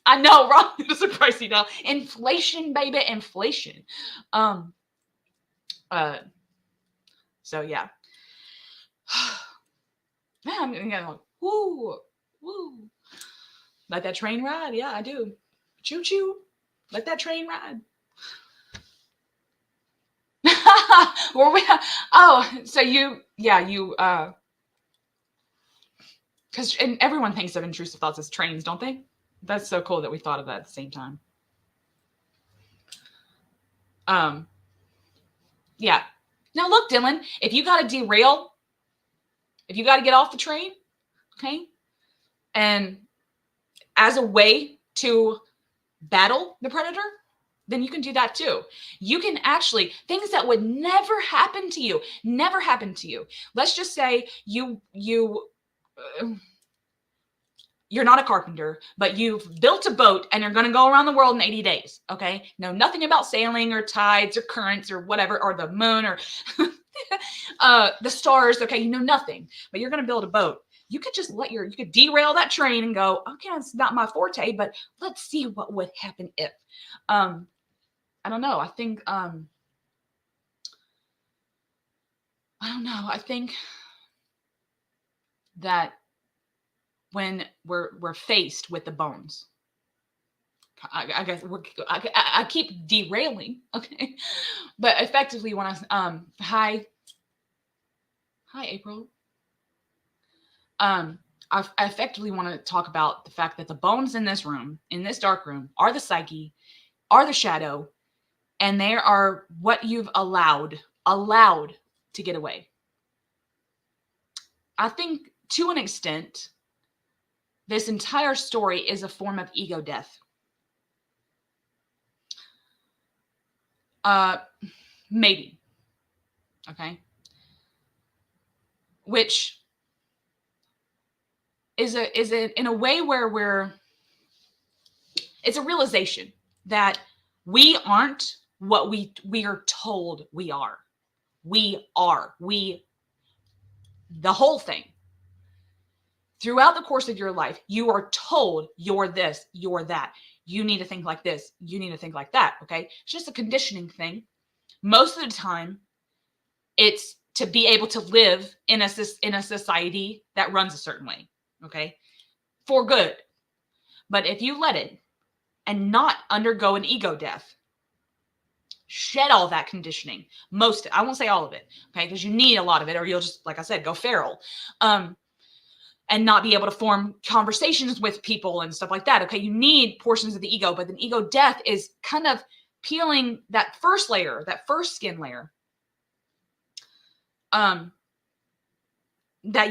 Speaker 1: I know, Ron, it's a pricey now. Inflation, baby, inflation. So yeah. Man, I'm gonna go, woo. Let that train ride. Yeah, I do. Choo choo. Let that train ride. So because everyone thinks of intrusive thoughts as trains, don't they? That's so cool that we thought of that at the same time. Um, yeah. Now look, Dylan, if you got to derail, if you got to get off the train, okay, and as a way to battle the predator, then you can do that too. You can actually, things that would never happen to you, never happen to you. Let's just say you're not a carpenter, but you've built a boat and you're going to go around the world in 80 days. Okay. Know nothing about sailing or tides or currents or whatever, or the moon or the stars. Okay. You know nothing, but you're going to build a boat. You could just you could derail that train and go, okay, it's not my forte, but let's see what would happen if. I don't know. I think, I don't know. I think that when we're faced with the bones, I guess I keep derailing, okay, but effectively when hi April, I effectively want to talk about the fact that the bones in this room, in this dark room, are the psyche, are the shadow, and they are what you've allowed to get away. I think to an extent, this entire story is a form of ego death. Maybe. Okay. Which is in a way where it's a realization that we aren't what we are told we are. We are. The whole thing. Throughout the course of your life, you are told you're this, you're that. You need to think like this. You need to think like that. Okay. It's just a conditioning thing. Most of the time, it's to be able to live in a society that runs a certain way. Okay. For good. But if you let it and not undergo an ego death, shed all that conditioning, I won't say all of it. Okay. Because you need a lot of it, or you'll just, like I said, go feral. And not be able to form conversations with people and stuff like that. Okay, you need portions of the ego, but then ego death is kind of peeling that first layer, that first skin layer, that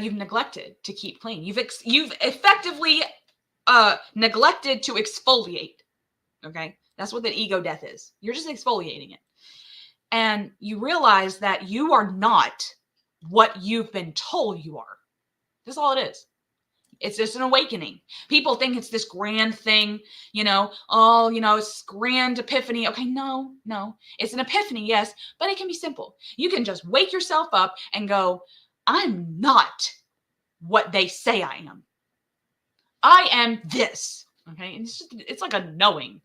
Speaker 1: you've neglected to keep clean. You've effectively neglected to exfoliate. Okay, that's what the ego death is. You're just exfoliating it, and you realize that you are not what you've been told you are. That's all it is. It's just an awakening. People think it's this grand thing, it's grand epiphany. Okay, no. It's an epiphany, yes, but it can be simple. You can just wake yourself up and go, I'm not what they say I am. I am this. Okay, it's like a knowing.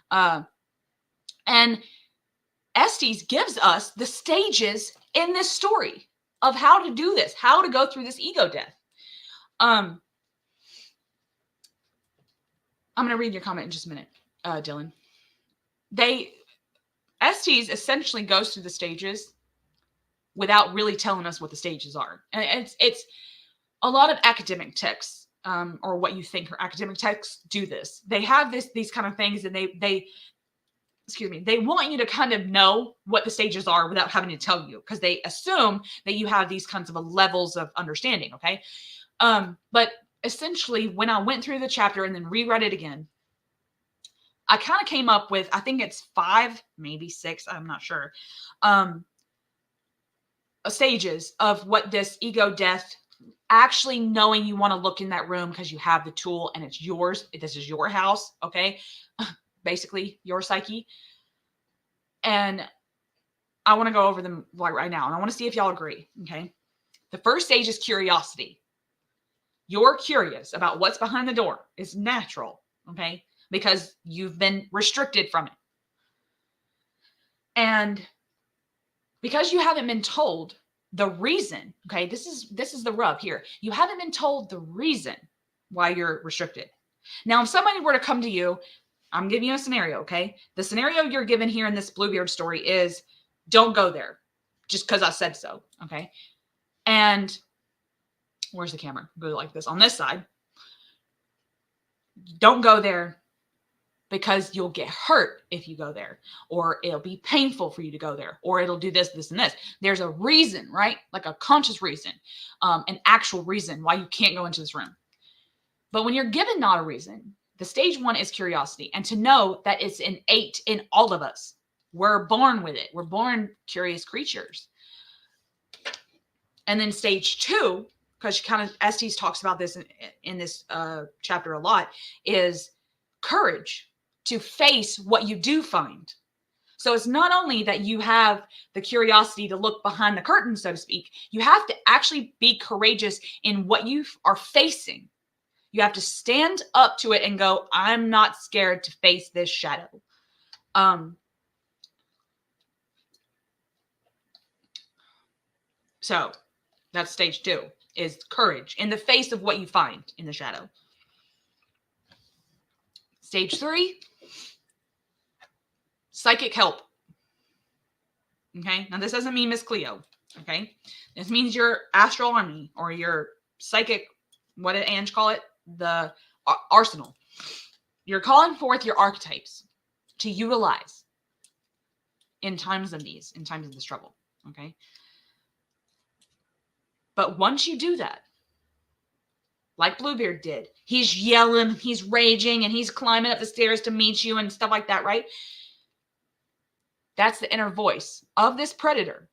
Speaker 1: And Estes gives us the stages in this story of how to do this, how to go through this ego death. I'm going to read your comment in just a minute, Dylan. Estes essentially goes through the stages without really telling us what the stages are. And it's a lot of academic texts, or what you think are academic texts, do this. They have these kind of things, and they want you to kind of know what the stages are without having to tell you, because they assume that you have these kinds of levels of understanding, okay? But essentially, when I went through the chapter and then reread it again, I kind of came up with, I think it's 5, maybe 6, I'm not sure, stages of what this ego death, actually knowing you want to look in that room because you have the tool and it's yours. This is your house, okay? Basically, your psyche. And I want to go over them right now, and I want to see if y'all agree, okay? The first stage is curiosity. You're curious about what's behind the door. It's natural, okay? Because you've been restricted from it. And because you haven't been told the reason, okay, this is the rub here. You haven't been told the reason why you're restricted. Now, if somebody were to come to you, I'm giving you a scenario, okay? The scenario you're given here in this Bluebeard story is, don't go there just because I said so, okay? And where's the camera? Go like this on this side. Don't go there because you'll get hurt if you go there, or it'll be painful for you to go there, or it'll do this, this, and this. There's a reason, right? Like a conscious reason, an actual reason why you can't go into this room. But when you're given not a reason, the stage 1 is curiosity, and to know that it's innate in all of us. We're born with it. We're born curious creatures. And then stage 2, because kind of Estes talks about this in this chapter a lot, is courage to face what you do find. So it's not only that you have the curiosity to look behind the curtain, so to speak, you have to actually be courageous in what you are facing. You have to stand up to it and go, I'm not scared to face this shadow. So that's stage 2, is courage in the face of what you find in the shadow. Stage 3, psychic help. Okay, now this doesn't mean Miss Cleo. Okay, this means your astral army or your psychic, what did Ange call it? The arsenal. You're calling forth your archetypes to utilize in times of these, in times of this trouble. Okay, but once you do that, like Bluebeard did, he's yelling, he's raging, and he's climbing up the stairs to meet you and stuff like that, right? That's the inner voice of this predator.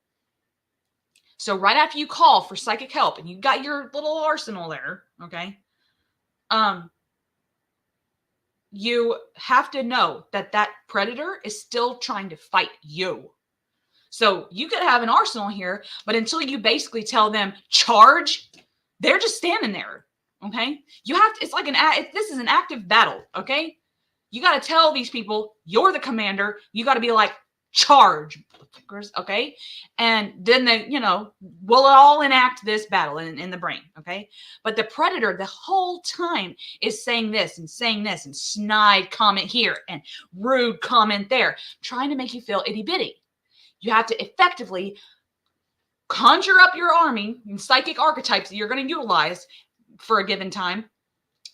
Speaker 1: So right after you call for psychic help and you got your little arsenal there, okay, you have to know that that predator is still trying to fight you. So you could have an arsenal here, but until you basically tell them charge, they're just standing there. Okay, you have to. It's like this is an active battle. Okay, you got to tell these people you're the commander. You got to be like charge, okay, and then they, we'll all enact this battle in the brain. Okay, but the predator the whole time is saying this and snide comment here and rude comment there, trying to make you feel itty bitty. You have to effectively conjure up your army and psychic archetypes that you're going to utilize for a given time,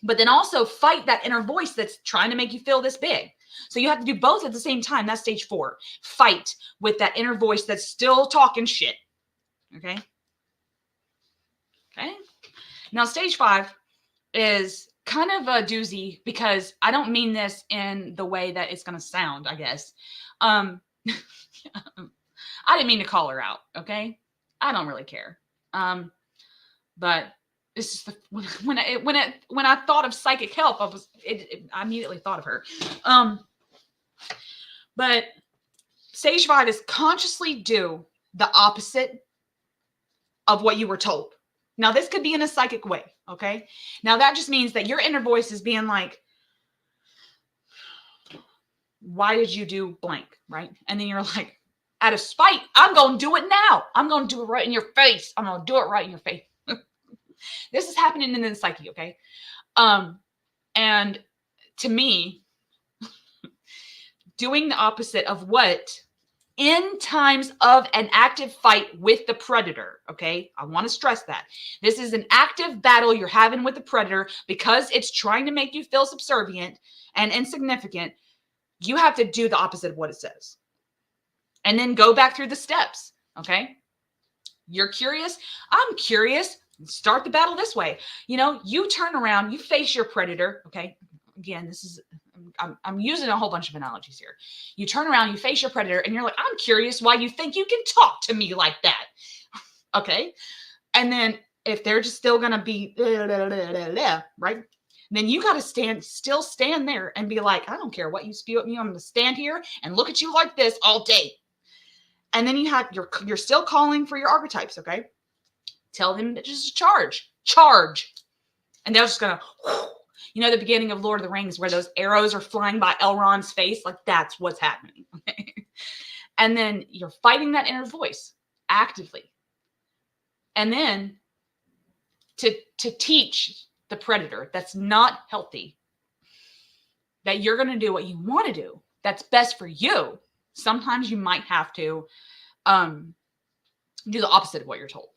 Speaker 1: but then also fight that inner voice that's trying to make you feel this big. So you have to do both at the same time. That's stage 4. Fight with that inner voice that's still talking shit. Okay. Okay. Now stage 5 is kind of a doozy, because I don't mean this in the way that it's going to sound, I guess. I didn't mean to call her out. Okay. I don't really care. But it's just when I thought of psychic help, I immediately thought of her. But stage 5 is consciously do the opposite of what you were told. Now, this could be in a psychic way. Okay. Now that just means that your inner voice is being like, why did you do blank? Right. And then you're like, out of spite, I'm going to do it now. I'm going to do it right in your face. I'm going to do it right in your face. This is happening in the psyche, okay? And to me, doing the opposite of what in times of an active fight with the predator, okay? I want to stress that. This is an active battle you're having with the predator because it's trying to make you feel subservient and insignificant. You have to do the opposite of what it says. And then go back through the steps, okay? You're curious? I'm curious. Start the battle this way. You turn around, you face your predator. Okay. Again, I'm using a whole bunch of analogies here. You turn around, you face your predator, and you're like, I'm curious why you think you can talk to me like that. Okay. And then if they're just still going to be, right? Then you got to still stand there and be like, I don't care what you spew at me. I'm going to stand here and look at you like this all day. And then you're still calling for your archetypes. Okay. Tell them to just charge. And they're just going to, the beginning of Lord of the Rings where those arrows are flying by Elrond's face, like that's what's happening. Okay? And then you're fighting that inner voice actively. And then to teach the predator that's not healthy that you're going to do what you want to do, that's best for you. Sometimes you might have to do the opposite of what you're told.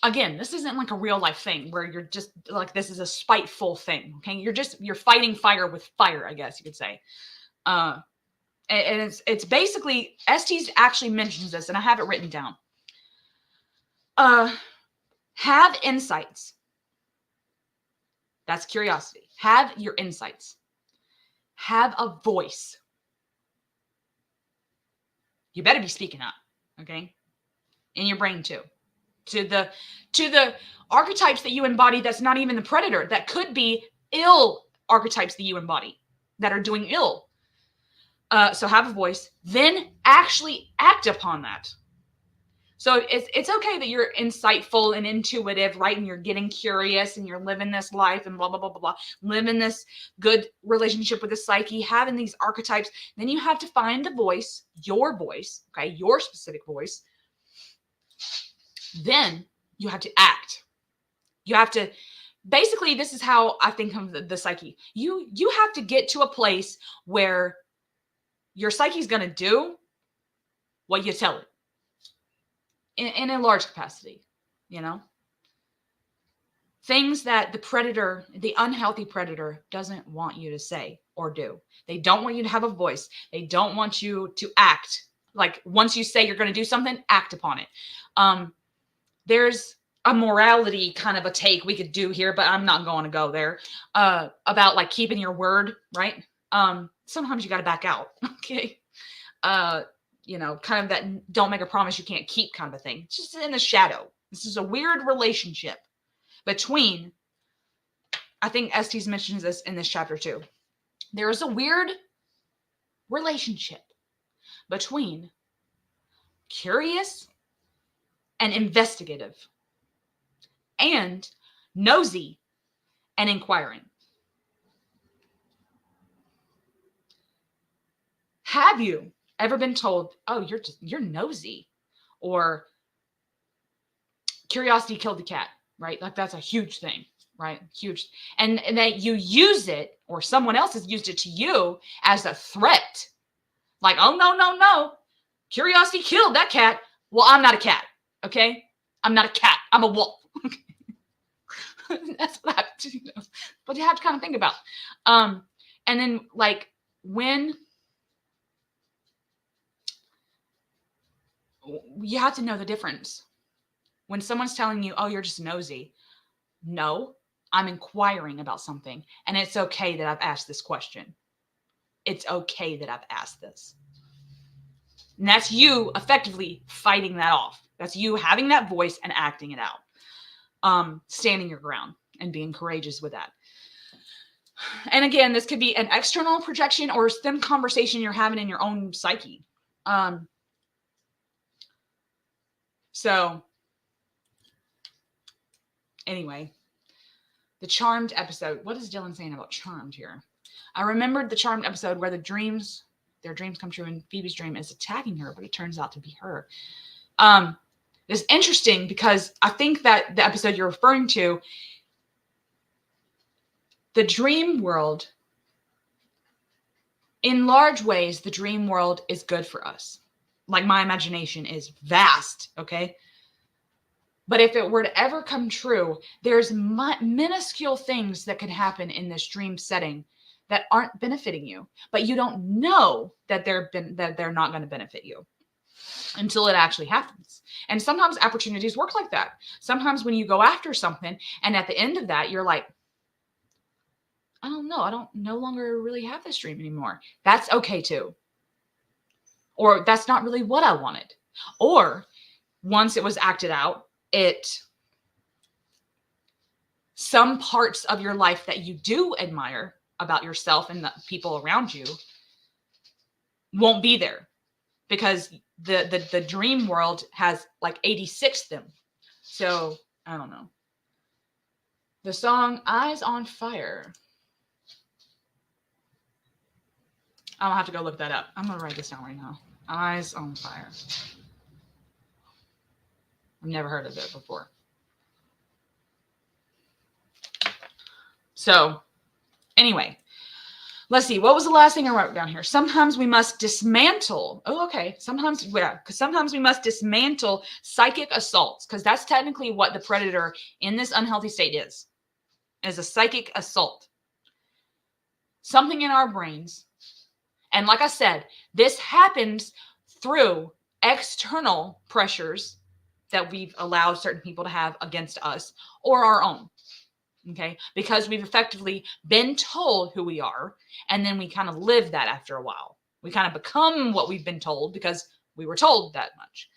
Speaker 1: again, this isn't like a real life thing where you're just like, this is a spiteful thing. Okay. You're fighting fire with fire, I guess you could say. And it's basically, Estes actually mentions this, and I have it written down. Have insights. That's curiosity. Have your insights. Have a voice. You better be speaking up, okay? In your brain too. To the archetypes that you embody that's not even the predator, that could be ill archetypes that you embody that are doing ill. So have a voice, then actually act upon that. So it's okay that you're insightful and intuitive, right? And you're getting curious and you're living this life and blah, blah, blah, blah, blah. Living this good relationship with the psyche, having these archetypes. Then you have to find the voice, your voice, okay? Your specific voice. Then you have to act. You have to, basically, this is how I think of the psyche. You have to get to a place where your psyche is going to do what you tell it. In a large capacity, you know, things that the predator, the unhealthy predator, doesn't want you to say or do. They don't want you to have a voice. They don't want you to act. Like, once you say you're going to do something, act upon it. There's a morality kind of a take we could do here, but I'm not going to go there, about like keeping your word, right? Sometimes you got to back out. Okay. You know, kind of that don't make a promise you can't keep kind of a thing. It's just in the shadow. This is a weird relationship between, I think Estes mentions this in this chapter too. There is a weird relationship between curious and investigative, and nosy and inquiring. Have you ever been told, oh, you're nosy, or curiosity killed the cat, right? Like, that's a huge thing, right? Huge. And that you use it, or someone else has used it to you as a threat. Like, oh, no. Curiosity killed that cat. Well, I'm not a cat. Okay. I'm not a cat. I'm a wolf. That's what I have to, but you have to kind of think about. And then, like, when you have to know the difference. When someone's telling you, oh, you're just nosy. No, I'm inquiring about something. And it's okay that I've asked this question. It's okay that I've asked this. And that's you effectively fighting that off. That's you having that voice and acting it out. Standing your ground and being courageous with that. And again, this could be an external projection or some conversation you're having in your own psyche. So anyway, the Charmed episode. What is Dylan saying about Charmed here? I remembered the Charmed episode where their dreams come true, and Phoebe's dream is attacking her, but it turns out to be her. It's interesting because I think that the episode you're referring to, the dream world, in large ways, the dream world is good for us. Like, my imagination is vast, okay? But if it were to ever come true, there's minuscule things that could happen in this dream setting that aren't benefiting you, but you don't know that they're not going to benefit you until it actually happens. And sometimes opportunities work like that. Sometimes when you go after something, and at the end of that, you're like, I don't know, I don't no longer really have this dream anymore. That's okay too. Or that's not really what I wanted. Or once it was acted out, some parts of your life that you do admire about yourself and the people around you won't be there, because the dream world has like 86 them. So I don't know. The song Eyes on Fire. I'll have to go look that up. I'm going to write this down right now. Eyes on Fire. I've never heard of it before. So, anyway, Let's see. What was the last thing I wrote down here? Sometimes we must dismantle. Oh, okay. Sometimes, yeah, because sometimes we must dismantle psychic assaults, because that's technically what the predator in this unhealthy state is a psychic assault. Something in our brains. And like I said, this happens through external pressures that we've allowed certain people to have against us or our own. Okay, because we've effectively been told who we are, and then we kind of live that after a while. We kind of become what we've been told because we were told that much.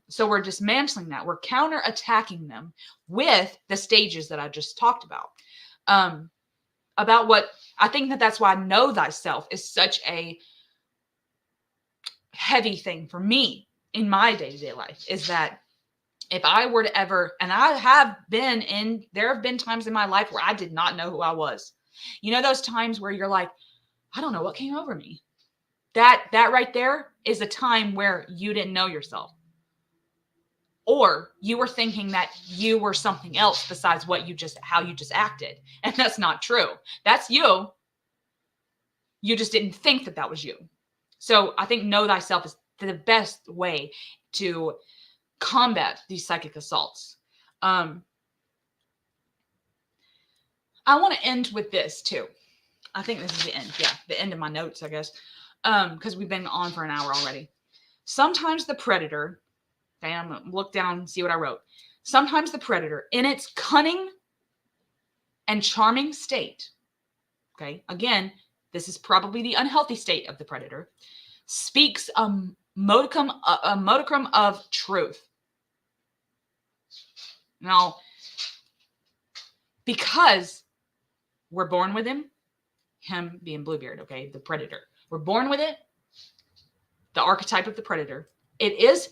Speaker 1: So we're dismantling that. We're counterattacking them with the stages that I just talked about what I think that's why know thyself is such a heavy thing for me in my day-to-day life, is that if I were to ever, and there have been times in my life where I did not know who I was. You know, those times where you're like, I don't know what came over me. That right there is a time where you didn't know yourself. Or you were thinking that you were something else besides how you just acted. And that's not true. That's you. You just didn't think that was you. So I think know thyself is the best way to combat these psychic assaults. I want to end with this too. I think this is the end. Yeah, the end of my notes, I guess, because we've been on for an hour already. Sometimes the predator, okay, I'm going to look down and see what I wrote. Sometimes the predator, in its cunning and charming state, okay, again, this is probably the unhealthy state of the predator, speaks a modicum of truth. Now, because we're born with him being Bluebeard, okay, the predator. We're born with it, the archetype of the predator. It is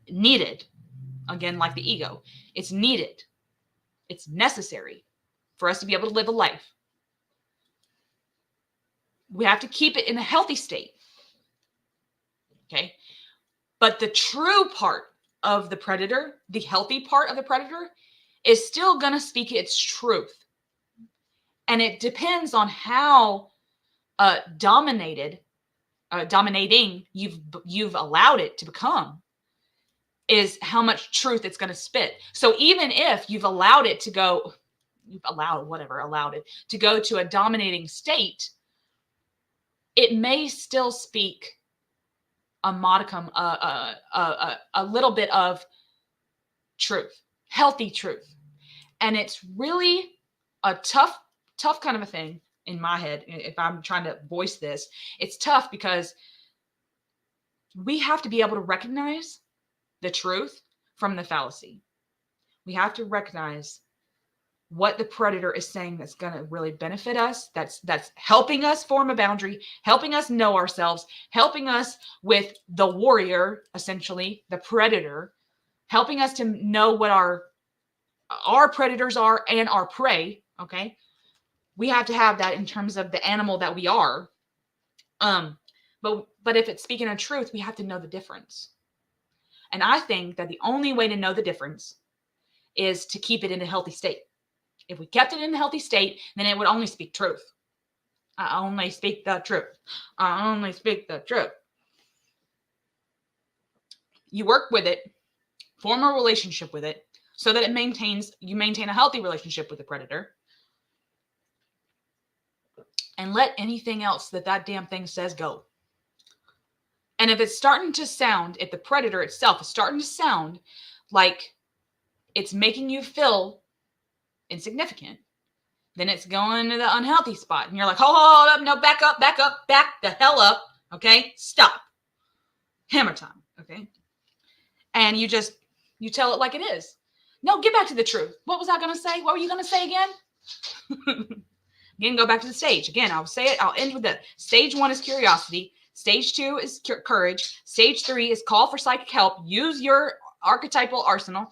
Speaker 1: needed, again, like the ego. It's needed. It's necessary for us to be able to live a life. We have to keep it in a healthy state, okay? But the true part of the predator, the healthy part of the predator, is still going to speak its truth. And it depends on how dominating you've allowed it to become, is how much truth it's going to spit. So even if you've allowed it to go, allowed it to go to a dominating state, it may still speak a modicum, a little bit of truth, healthy truth. And it's really a tough kind of a thing in my head. If I'm trying to voice this, it's tough because we have to be able to recognize the truth from the fallacy. We have to recognize what the predator is saying that's going to really benefit us, that's helping us form a boundary, helping us know ourselves, helping us with the warrior, essentially, the predator, helping us to know what our predators are and our prey, okay? We have to have that in terms of the animal that we are. But if it's speaking of truth, we have to know the difference. And I think that the only way to know the difference is to keep it in a healthy state. If we kept it in a healthy state, then it would only speak truth. I only speak the truth. I only speak the truth. You work with it, form a relationship with it, so that you maintain a healthy relationship with the predator. And let anything else that damn thing says go. And if it's starting to sound, if the predator itself is starting to sound like it's making you feel insignificant, then it's going to the unhealthy spot. And you're like, hold up, no, back up, back the hell up. Okay, stop. Hammer time. Okay. And you tell it like it is. No, get back to the truth. What was I going to say? What were you going to say again? Again, go back to the stage. Again, I'll say it. I'll end with it. Stage 1 is curiosity. Stage 2 is courage. Stage 3 is call for psychic help. Use your archetypal arsenal.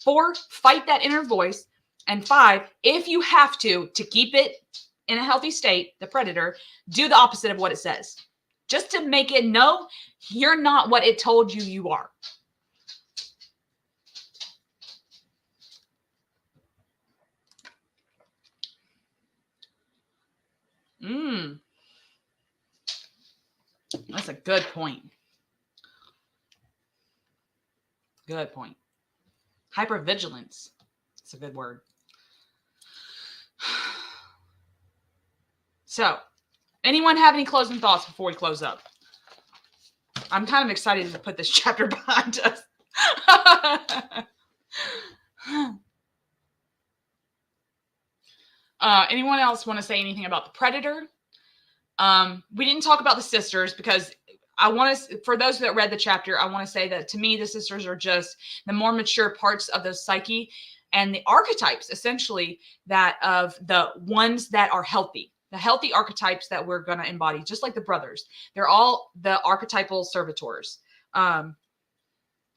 Speaker 1: 4, fight that inner voice. And 5, if you have to keep it in a healthy state, the predator, do the opposite of what it says. Just to make it know you're not what it told you are. That's a good point. Good point. Hypervigilance. It's a good word. So, anyone have any closing thoughts before we close up? I'm kind of excited to put this chapter behind us. Anyone else want to say anything about the Predator? We didn't talk about the sisters because I want to, for those that read the chapter, I want to say that to me, the sisters are just the more mature parts of the psyche and the archetypes, essentially, that of the ones that are healthy. The healthy archetypes that we're going to embody, just like the brothers. They're all the archetypal servitors. I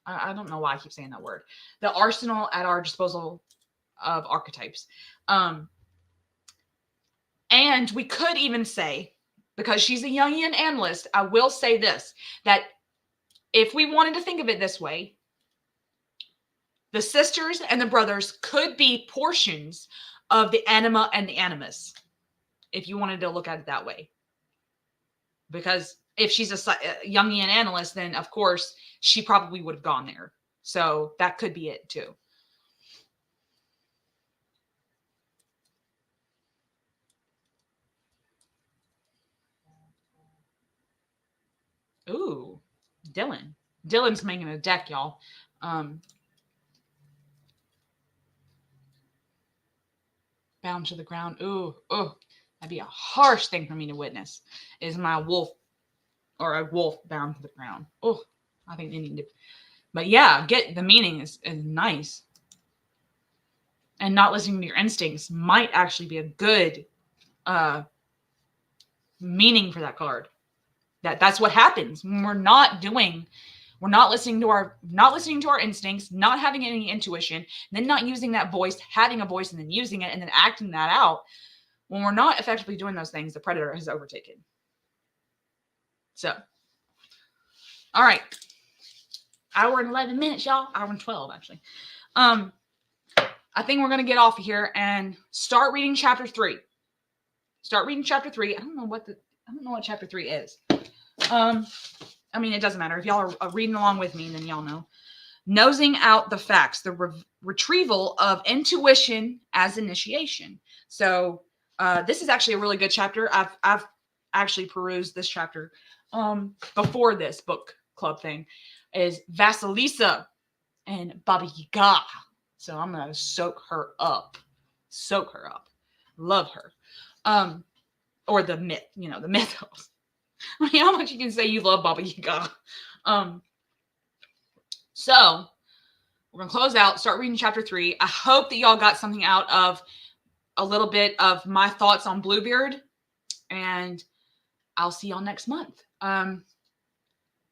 Speaker 1: don't know why I keep saying that word. The arsenal at our disposal of archetypes. And we could even say, because she's a Jungian analyst, I will say this, that if we wanted to think of it this way, the sisters and the brothers could be portions of the anima and the animus, if you wanted to look at it that way. Because if she's a Jungian analyst, then of course she probably would have gone there. So that could be it too. Ooh, Dylan. Dylan's making a deck, y'all. Bound to the ground. Ooh, that'd be a harsh thing for me to witness. Is my wolf or a wolf bound to the ground? Oh, I think they need to. But yeah, get the meaning is nice. And not listening to your instincts might actually be a good meaning for that card. That's what happens when we're not listening to our instincts, not having any intuition, then not using that voice, having a voice and then using it and then acting that out. When we're not effectively doing those things, the predator has overtaken. So, all right. Hour and 11 minutes, y'all. Hour and 12, actually. I think we're going to get off of here and start reading chapter 3. Start reading chapter 3. I don't know what chapter 3 is. I mean, it doesn't matter. If y'all are reading along with me, then y'all know. Nosing out the facts, the retrieval of intuition as initiation. So this is actually a really good chapter. I've actually perused this chapter before this book club thing. Is Vasilisa and Baba Yaga. So I'm going to soak her up. Love her. Or the myth, the mythos. I mean, how much you can say you love Baba Yaga. So we're going to close out, start reading chapter 3. I hope that y'all got something out of a little bit of my thoughts on Bluebeard. And I'll see y'all next month.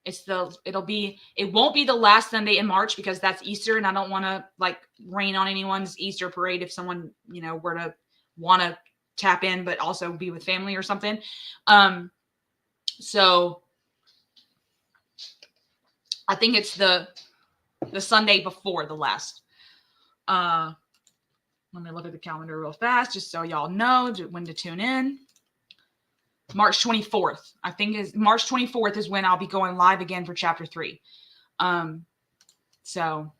Speaker 1: It won't be the last Sunday in March because that's Easter and I don't want to rain on anyone's Easter parade if someone, were to want to tap in, but also be with family or something. So I think it's the Sunday before the last. Let me look at the calendar real fast, just so y'all know when to tune in. March 24th. I think is March 24th is when I'll be going live again for chapter 3. So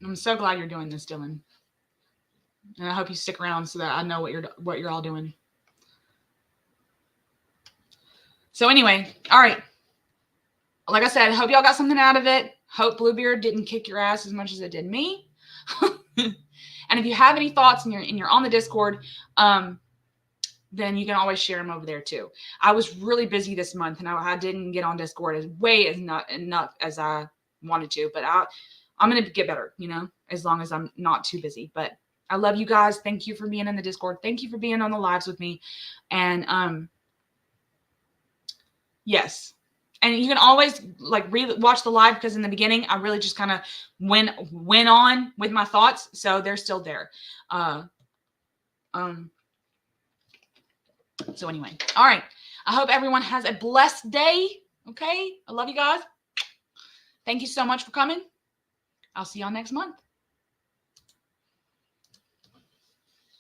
Speaker 1: I'm so glad you're doing this, Dylan. And I hope you stick around so that I know what you're all doing. So anyway, all right. Like I said, hope y'all got something out of it. Hope Bluebeard didn't kick your ass as much as it did me. And if you have any thoughts and you're on the Discord, then you can always share them over there too. I was really busy this month and I didn't get on Discord as not enough as I wanted to, but I'm going to get better, as long as I'm not too busy. But I love you guys. Thank you for being in the Discord. Thank you for being on the lives with me. And yes. And you can always watch the live because in the beginning, I really just kind of went on with my thoughts. So they're still there. So anyway, all right. I hope everyone has a blessed day. Okay. I love you guys. Thank you so much for coming. I'll see y'all next month.